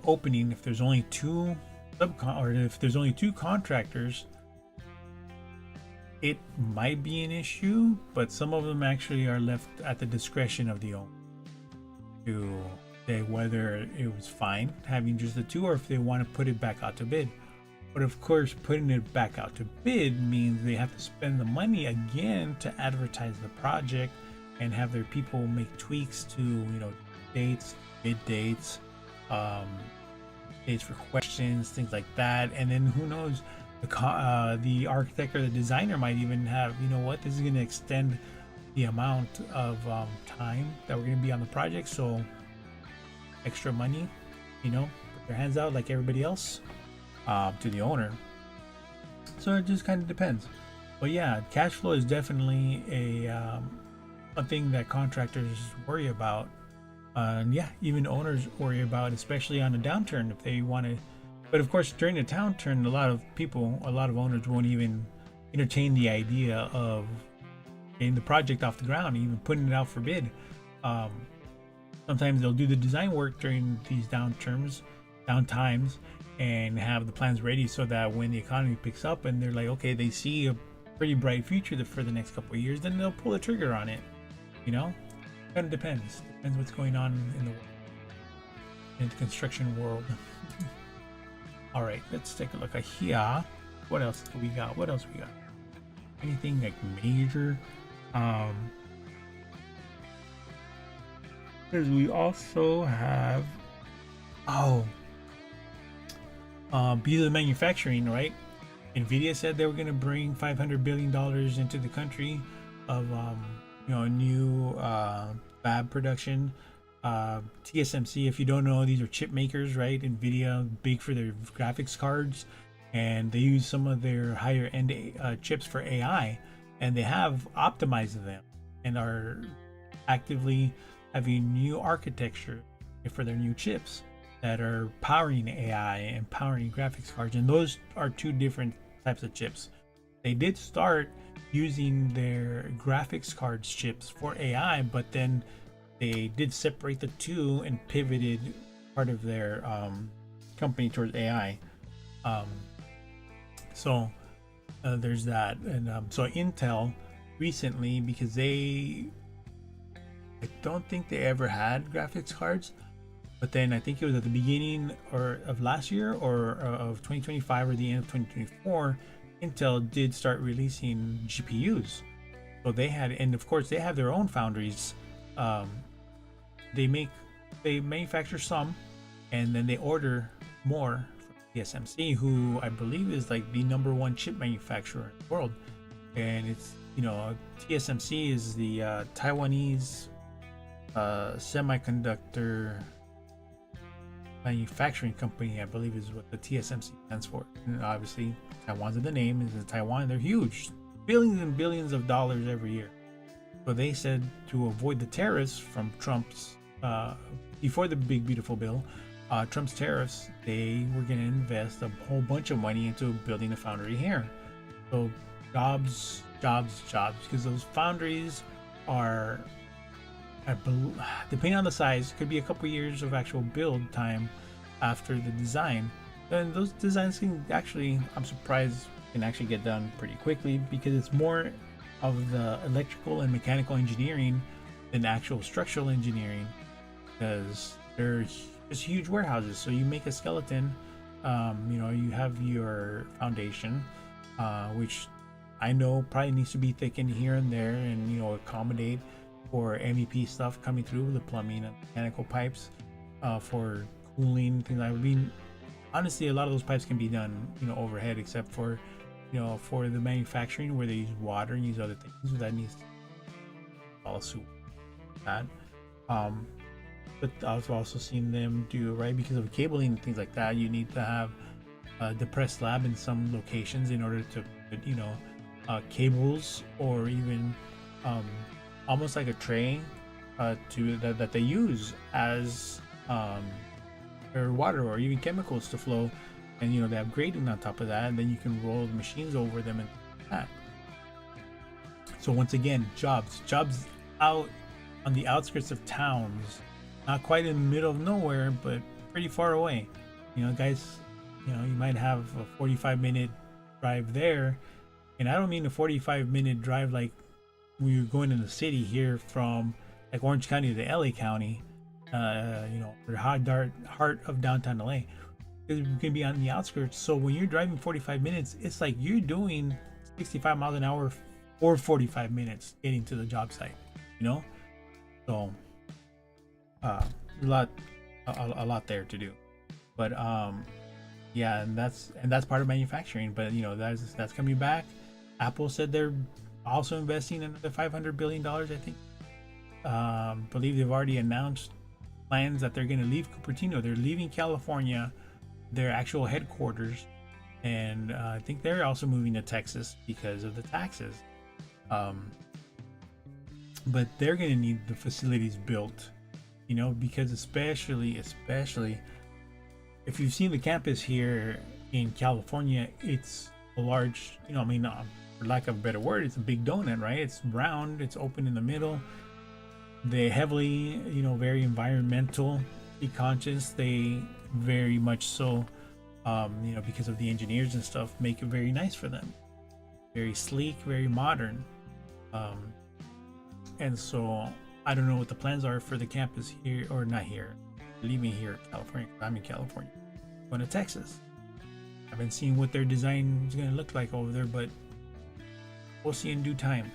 opening, if there's only 2 or if there's only 2 contractors, it might be an issue, but some of them actually are left at the discretion of the owner to say whether it was fine having just the 2 or if they want to put it back out to bid. But of course, putting it back out to bid means they have to spend the money again to advertise the project and have their people make tweaks to, you know, dates, bid dates, dates for questions, things like that. And then who knows, the architect or the designer might even have, you know what, this is going to extend the amount of time that we're going to be on the project, so extra money, you know, put their hands out like everybody else to the owner. So it just kind of depends. But yeah, cash flow is definitely a thing that contractors worry about, and yeah, even owners worry about, especially on a downturn if they want to. But of course, during the downturn, a lot of owners won't even entertain the idea of getting the project off the ground, even putting it out for bid. Um, Sometimes they'll do the design work during these downtimes, and have the plans ready so that when the economy picks up and they're like, okay, they see a pretty bright future for the next couple of years, then they'll pull the trigger on it. You know, kind of depends what's going on in the construction world. All right, let's take a look at here. What else do we got? Anything like major? Because we also have because of the manufacturing, right? Nvidia said they were going to bring $500 billion into the country of new fab production. TSMC, if you don't know, these are chip makers, right? Nvidia, big for their graphics cards, and they use some of their higher end chips for AI, and they have optimized them and are actively having new architecture for their new chips that are powering AI and powering graphics cards. And those are two different types of chips. They did start using their graphics cards chips for AI, but then they did separate the two and pivoted part of their company towards AI. So there's that. And so Intel recently, because I don't think they ever had graphics cards, but then I think it was at the beginning of last year or of 2025 or the end of 2024, Intel did start releasing GPUs. So they had, and of course they have their own foundries. They manufacture some, and then they order more from TSMC, who I believe is like the #1 chip manufacturer in the world. And it's, TSMC is the Taiwanese semiconductor manufacturing company, I believe is what the TSMC stands for. And obviously Taiwan's in the name, is in Taiwan. They're huge, billions and billions of dollars every year. So they said to avoid the tariffs from Trump's before the big beautiful bill, Trump's tariffs, they were going to invest a whole bunch of money into building a foundry here. So jobs, because those foundries are, depending on the size, could be a couple years of actual build time after the design. And those designs can actually, I'm surprised, can actually get done pretty quickly, because it's more of the electrical and mechanical engineering than actual structural engineering, because they're just huge warehouses. So you make a skeleton, you have your foundation, which I know probably needs to be thickened here and there, and accommodate for MEP stuff coming through, the plumbing and mechanical pipes, for cooling things. I mean, honestly, a lot of those pipes can be done, overhead, except for, for the manufacturing where they use water and use other things that needs to follow suit with that. But I've also seen them do, right, because of cabling and things like that, you need to have a depressed slab in some locations in order to put, cables, or even almost like a tray that they use as or water or even chemicals to flow, and they have grading on top of that, and then you can roll the machines over them and that. So once again, jobs out on the outskirts of towns, not quite in the middle of nowhere, but pretty far away. Guys, you might have a 45-minute drive there, and I don't mean a 45-minute drive like when you're going in the city here from like Orange County to LA County, or heart of downtown LA. It's going to be on the outskirts. So when you're driving 45 minutes, it's like you're doing 65 miles an hour for 45 minutes getting to the job site. So a lot there to do. But yeah, and that's part of manufacturing. But that's coming back. Apple said they're also investing another $500 billion, I think. Believe they've already announced plans that they're going to leave Cupertino. They're leaving California, their actual headquarters, and I think they're also moving to Texas because of the taxes. But they're going to need the facilities built, because especially if you've seen the campus here in California, it's a large, for lack of a better word, it's a big donut, right? It's round, it's open in the middle, they heavily, very environmentally conscious. They very much so, because of the engineers and stuff, make it very nice for them. Very sleek, very modern. Um, and so I don't know what the plans are for the campus here, or not here. Leave me here, California. I'm in California. Going to Texas. I haven't seen what their design is going to look like over there, but we'll see in due time.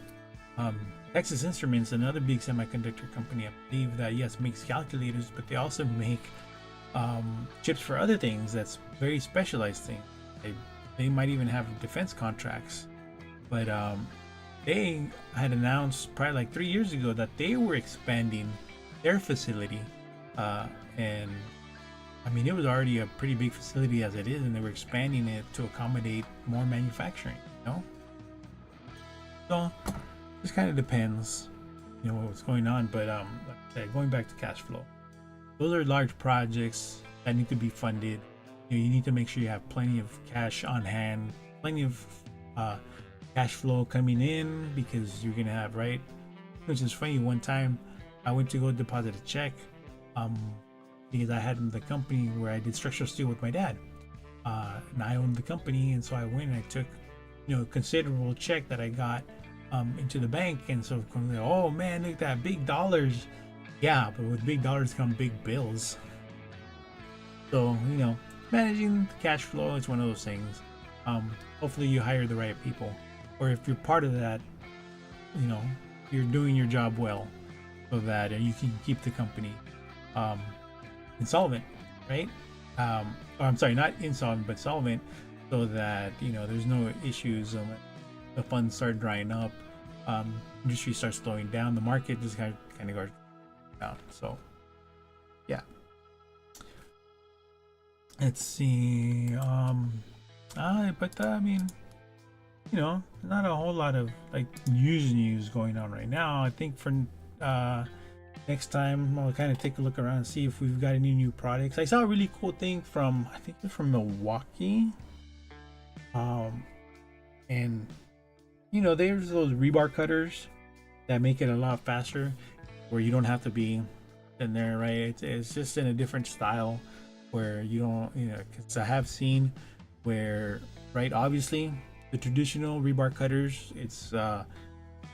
Texas Instruments, another big semiconductor company, I believe that yes makes calculators, but they also make chips for other things. That's very specialized thing. They might even have defense contracts, but they had announced probably like 3 years ago that they were expanding their facility, and I mean it was already a pretty big facility as it is, and they were expanding it to accommodate more manufacturing. So just kind of depends, what's going on. But like I said, going back to cash flow, those are large projects that need to be funded. You need to make sure you have plenty of cash on hand, plenty of cash flow coming in, because you're gonna have, right? Which is funny. One time I went to go deposit a check, because I had the company where I did structural steel with my dad, and I owned the company, and so I went and I took, a considerable check that I got into the bank. And so, oh man, look at that, big dollars. Yeah, but with big dollars come big bills. So managing the cash flow is one of those things. Hopefully you hire the right people, or if you're part of that, you're doing your job well, so that you can keep the company insolvent, right? Or I'm sorry, not insolvent, but solvent, so that there's no issues. The funds start drying up, industry starts slowing down, the market just kind of goes down. So yeah, let's see. But I mean, not a whole lot of like news going on right now. I think for next time I'll kind of take a look around and see if we've got any new products. I saw a really cool thing from, I think it's from Milwaukee, and there's those rebar cutters that make it a lot faster, where you don't have to be in there, right? It's just in a different style, where you don't, because I have seen where, right, obviously the traditional rebar cutters, it's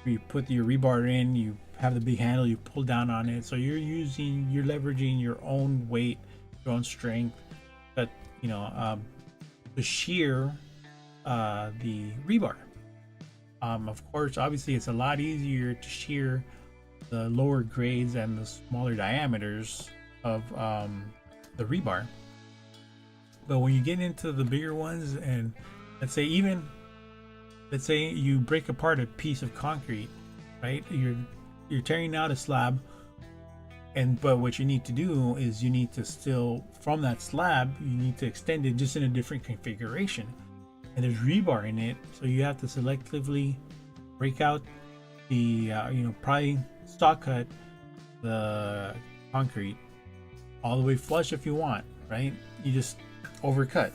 you put your rebar in, you have the big handle, you pull down on it, so you're leveraging your own weight, your own strength, but to shear the rebar. Of course, obviously it's a lot easier to shear the lower grades and the smaller diameters of the rebar, but when you get into the bigger ones, and let's say you break apart a piece of concrete, right? You're tearing out a slab, but what you need to do is you need to still, from that slab, you need to extend it just in a different configuration, and there's rebar in it, so you have to selectively break out the probably stock cut the concrete all the way flush if you want, right? You just overcut,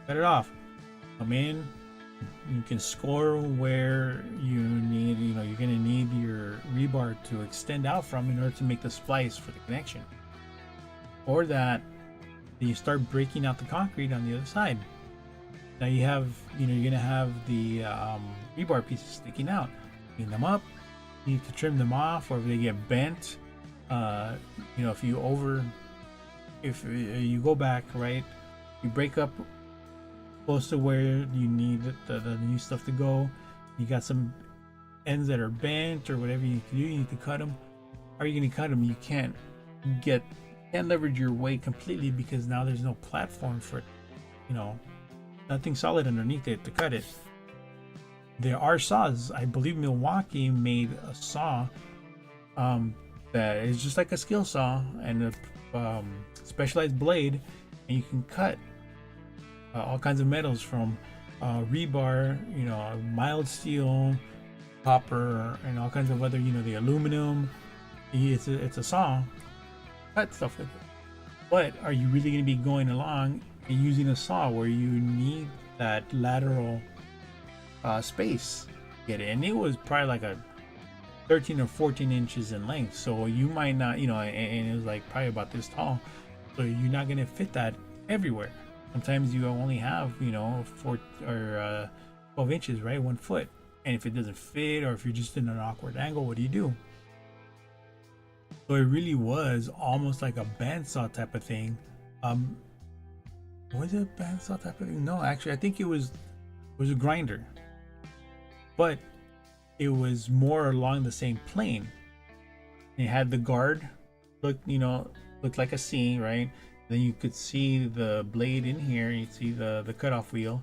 cut it off, come in, you can score where you need, you're going to need your rebar to extend out from in order to make the splice for the connection, or that you start breaking out the concrete on the other side. Now you have, you're going to have the rebar pieces sticking out. Clean them up. You need to trim them off, or if they get bent, if you go back, right, you break up close to where you need the new stuff to go, you got some ends that are bent or whatever you can do, you need to cut them. How are you going to cut them? You can't leverage your weight completely, because now there's no platform for it, nothing solid underneath it to cut it. There are saws. I believe Milwaukee made a saw that is just like a skill saw and a specialized blade, and you can cut all kinds of metals, from rebar, mild steel, copper, and all kinds of other, the aluminum. It's a saw, cut stuff with it. But are you really going to be going along and using a saw where you need that lateral space to get it? And it was probably like a 13 or 14 inches in length. So you might not, and it was like probably about this tall. So you're not gonna fit that everywhere. Sometimes you only have, 12 inches, right? 1 foot. And if it doesn't fit, or if you're just in an awkward angle, what do you do? So it really was almost like a bandsaw type of thing. Was it a bandsaw type of thing? No, actually, I think it was a grinder, but it was more along the same plane. It had the guard, looked like a C, right? Then you could see the blade in here. You see the cutoff wheel,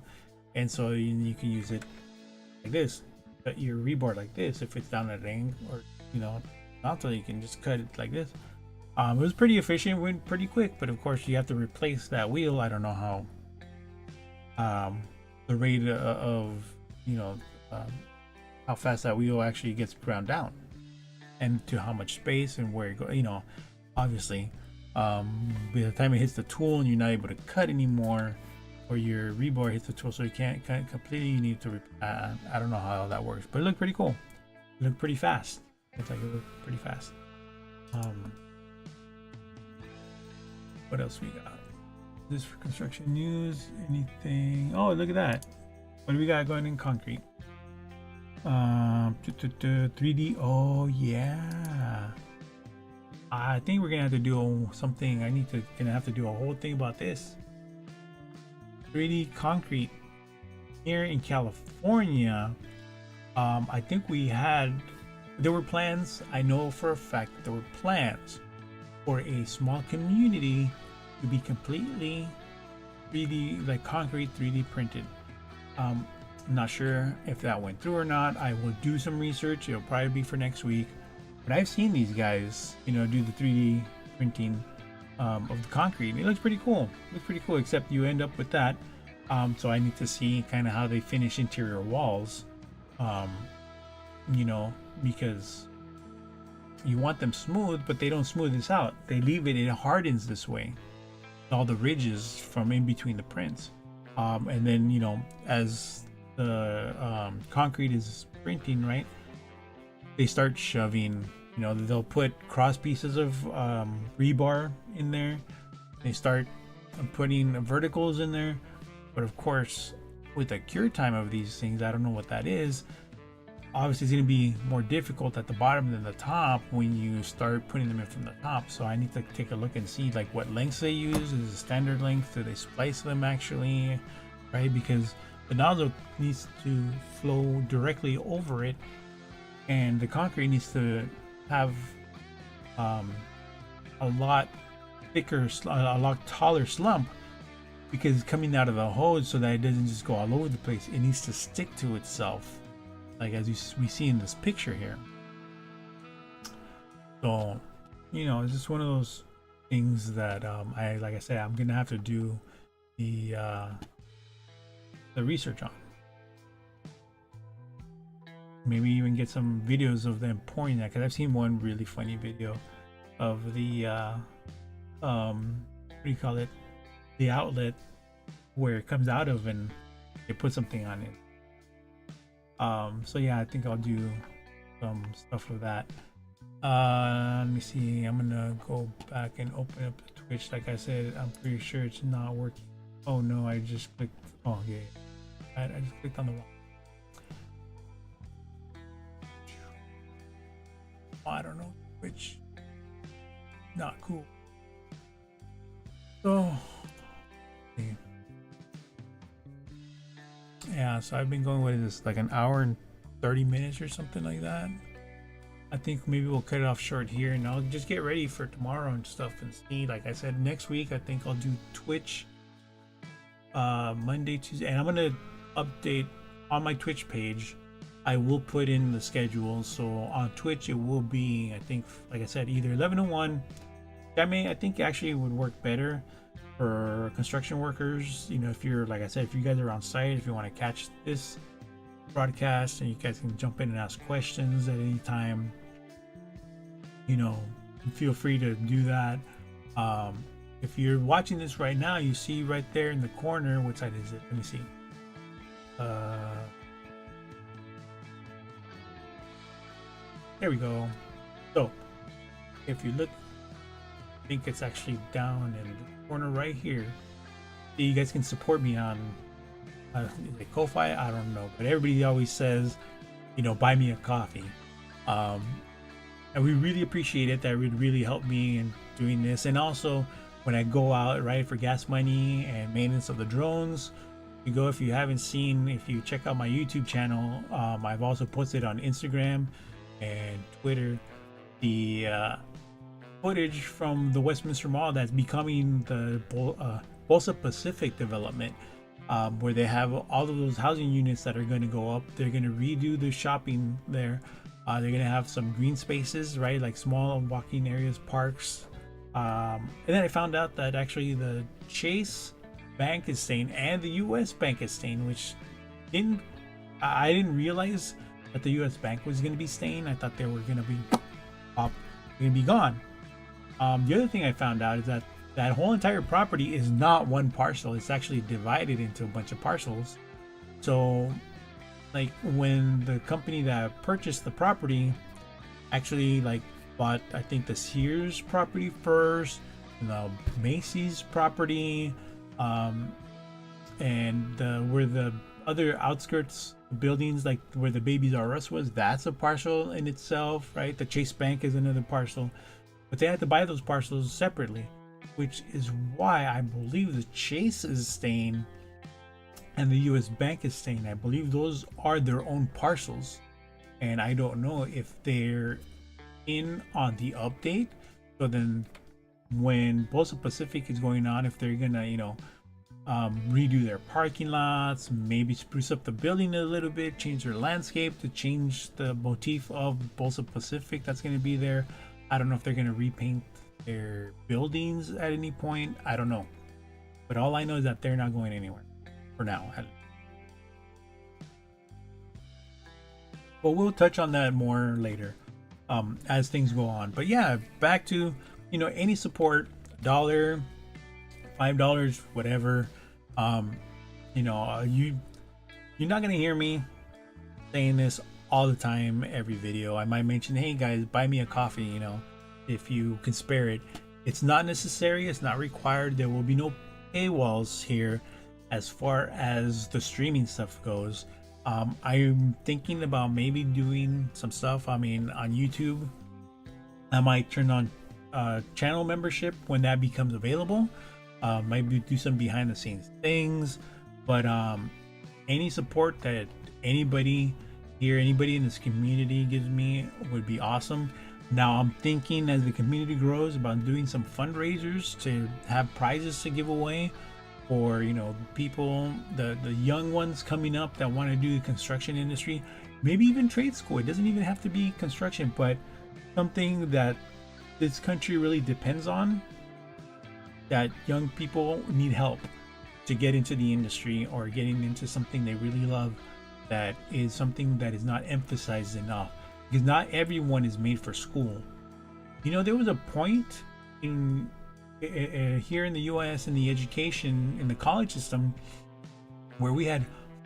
and so you can use it like this. Cut your rebar like this if it's down at an angle, or not, so you can just cut it like this. It was pretty efficient, went pretty quick, but of course you have to replace that wheel. I don't know how the rate of how fast that wheel actually gets ground down, and to how much space and where it goes. Obviously, by the time it hits the tool and you're not able to cut anymore, or your rebar hits the tool, so you can't cut completely. You need to. I don't know how that works, but it looked pretty cool. It looked pretty fast. Looks like it looked pretty fast. What else we got? This for construction news? Anything? Oh, look at that. What do we got going in concrete? 3D. Oh yeah. I think we're gonna have to do something. Gonna have to do a whole thing about this. 3D concrete here in California. I think there were plans. I know for a fact there were plans for a small community to be completely 3D, like concrete 3D printed. I'm not sure if that went through or not. I will do some research. It'll probably be for next week. But I've seen these guys, do the 3D printing of the concrete. And it looks pretty cool. It looks pretty cool, except you end up with that. So I need to see kind of how they finish interior walls. Because you want them smooth, but they don't smooth this out. They leave it hardens this way, all the ridges from in between the prints. And then as the concrete is printing, right, they start shoving, they'll put cross pieces of rebar in there. They start putting verticals in there. But of course, with the cure time of these things, I don't know what that is. Obviously, it's going to be more difficult at the bottom than the top when you start putting them in from the top. So I need to take a look and see like what lengths they use. Is it standard length? Do they splice them actually? Right? Because the nozzle needs to flow directly over it, and the concrete needs to have a lot thicker, a lot taller slump, because it's coming out of the hose, so that it doesn't just go all over the place. It needs to stick to itself, like as we see in this picture here. So it's just one of those things that like I said, I'm gonna have to do the research on. Maybe even get some videos of them pouring that, because I've seen one really funny video of the what do you call it, the outlet where it comes out of, and they put something on it. So yeah, I think I'll do some stuff with that. Let me see. I'm gonna go back and open up the Twitch. Like I said, I'm pretty sure it's not working. Oh no, I just clicked. Oh yeah, I just clicked on the wrong. I don't know, which not cool. So yeah, so I've been going, what is this, like an hour and 30 minutes or something like that. I think maybe we'll cut it off short here, and I'll just get ready for tomorrow and stuff and see. Like I said, next week I think I'll do Twitch Monday, Tuesday, and I'm gonna update on my Twitch page. I will put in the schedule, so on Twitch it will be, I think, like I said, either 11 to 1. I think actually would work better for construction workers. If you're, like I said, if you guys are on site, if you want to catch this broadcast, and you guys can jump in and ask questions at any time, feel free to do that. If you're watching this right now, you see right there in the corner, what side is it? Let me see. There we go. So if you look, I think it's actually down in the corner right here. You guys can support me on like Ko-Fi. I don't know, but everybody always says, buy me a coffee. And we really appreciate it. That would really help me in doing this. And also when I go out, right, for gas money and maintenance of the drones, if you haven't seen, if you check out my YouTube channel, I've also posted on Instagram and Twitter the footage from the Westminster Mall that's becoming the Bolsa Pacific development, where they have all of those housing units that are going to go up. They're going to redo the shopping there. They're going to have some green spaces, right, like small walking areas, parks. And then I found out that actually the Chase Bank is staying and the US Bank is staying, which I didn't realize that the US Bank was going to be staying. I thought they were going to be gone. The other thing I found out is that that whole entire property is not one parcel. It's actually divided into a bunch of parcels. So like when the company that purchased the property actually like bought, I think, the Sears property first, the Macy's property, and where the other outskirts buildings, like where the Babies R Us was, that's a parcel in itself, right? The Chase Bank is another parcel, but they had to buy those parcels separately, which is why I believe the Chase is staying and the US Bank is staying. I believe those are their own parcels, and I don't know if they're in on the update. So then when Bolsa Pacific is going on, if they're gonna redo their parking lots, maybe spruce up the building a little bit, change their landscape to change the motif of Bolsa Pacific that's going to be there. I don't know if they're going to repaint their buildings at any point. I don't know, but all I know is that they're not going anywhere for now. But we'll touch on that more later as things go on. But yeah, back to any support, $1, $5, whatever. You're not gonna hear me saying this all the time, every video. I might mention, hey guys, buy me a coffee, if you can spare it. It's not necessary, it's not required. There will be no paywalls here as far as the streaming stuff goes. I'm thinking about maybe doing some stuff. I mean, on YouTube, I might turn on channel membership when that becomes available. Maybe do some behind the scenes things, but any support that anybody in this community gives me would be awesome. Now I'm thinking, as the community grows, about doing some fundraisers to have prizes to give away for people, the young ones coming up that want to do the construction industry, maybe even trade school. It doesn't even have to be construction, but something that this country really depends on, that young people need help to get into the industry or getting into something they really love, that is something that is not emphasized enough, because not everyone is made for school. There was a point in here in the US in the education, in the college system, where we had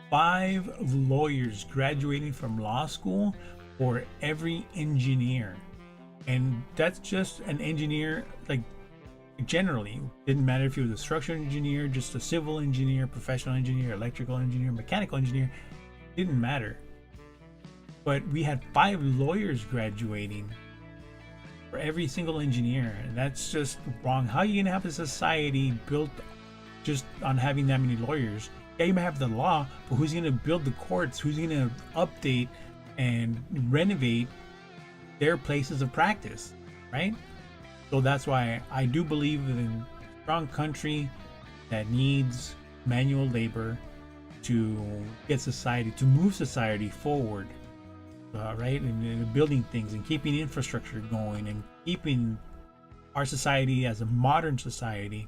5 lawyers graduating from law school for every engineer. And that's just an engineer, like, generally didn't matter if he was a structural engineer, just a civil engineer, professional engineer, electrical engineer, mechanical engineer, didn't matter. But we had 5 lawyers graduating for every single engineer, and that's just wrong. How are you gonna have a society built just on having that many lawyers? Yeah, you might have the law, but who's gonna build the courts? Who's gonna update and renovate their places of practice, right? So that's why I do believe in a strong country that needs manual labor to get society, to move society forward, right? And building things and keeping infrastructure going and keeping our society as a modern society,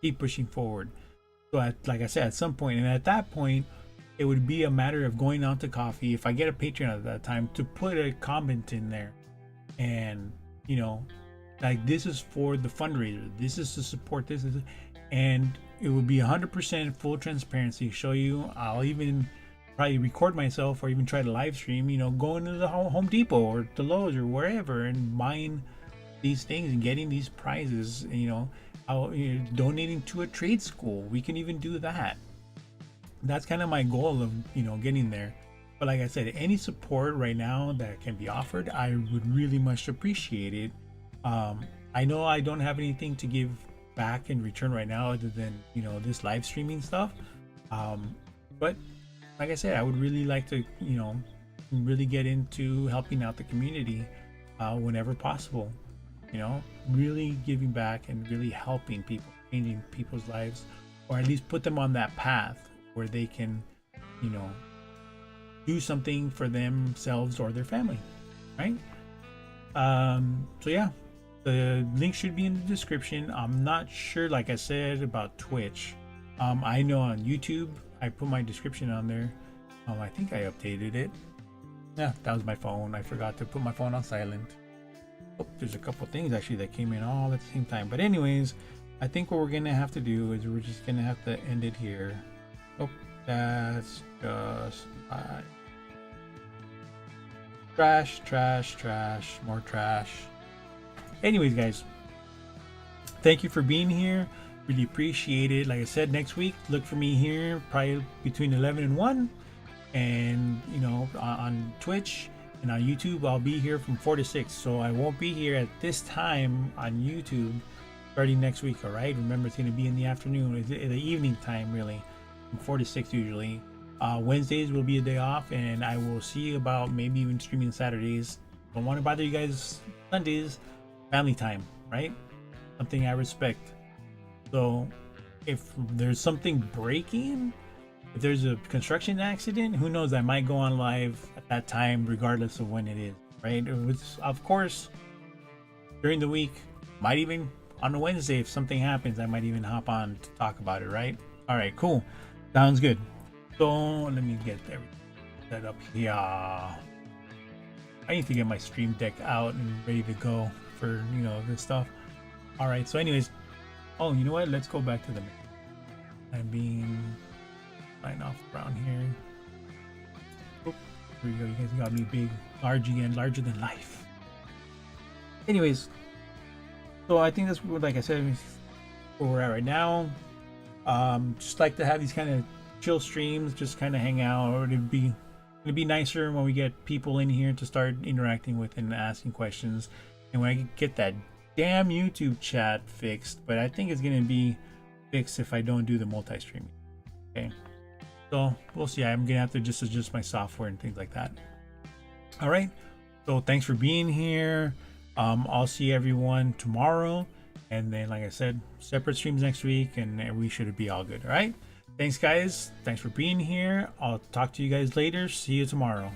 keep pushing forward. So like I said, at some point, and at that point, it would be a matter of going on to coffee, if I get a Patreon at that time, to put a comment in there and like, this is for the fundraiser, this is to support this, and it would be 100% full transparency. Show you, I'll even probably record myself or even try to live stream, you know, going to the Home Depot or to Lowe's or wherever and buying these things and getting these prizes, you know, donating to a trade school. We can even do that. That's kind of my goal of, you know, getting there. But like I said, any support right now that can be offered, I would really much appreciate it. I know I don't have anything to give back in return right now other than, you know, this live streaming stuff. But like I said, I would really like to, you know, really get into helping out the community whenever possible. You know, really giving back and really helping people, changing people's lives, or at least put them on that path where they can, you know, do something for themselves or their family, right? So yeah, the link should be in the description. I'm not sure, like I said, about Twitch. I know on YouTube I put my description on there. I think I updated it. Yeah, that was my phone. I forgot to put my phone on silent. Oh, there's a couple things actually that came in all at the same time. But anyways, I think what we're gonna have to do is we're just gonna have to end it here. Oh, that's just my trash, more trash. Anyways, guys, thank you for being here. Really appreciate it. Like I said, next week, look for me here, probably between 11 and 1. And, you know, on Twitch and on YouTube, I'll be here from 4 to 6. So I won't be here at this time on YouTube starting next week, all right? Remember, it's going to be in the afternoon, the evening time, really, from 4 to 6 usually. Wednesdays will be a day off, and I will see about maybe even streaming Saturdays. Don't want to bother you guys Sundays. Family time, right? Something I respect. So if there's something breaking, if there's a construction accident, who knows, I might go on live at that time regardless of when it is, right? It was, of course, during the week, might even on a Wednesday, if something happens, I might even hop on to talk about it, right? All right, cool, sounds good. So let me get everything set up here. I need to get my stream deck out and ready to go for, you know, this stuff. All right, so anyways, oh, you know what, let's go back to the menu. I'm being sign off around here. Oh, here we go. You guys got me big, large again, larger than life. Anyways, so I think that's what, like I said, where we're at right now. Just like to have these kind of chill streams, just kind of hang out. Or it'd be nicer when we get people in here to start interacting with and asking questions. And when I get that damn YouTube chat fixed, but I think it's gonna be fixed if I don't do the multi-streaming. Okay, so we'll see. I'm gonna have to just adjust my software and things like that. All right, so thanks for being here. I'll see everyone tomorrow, and then, like I said, separate streams next week, and we should be all good. All right, thanks guys, thanks for being here. I'll talk to you guys later. See you tomorrow.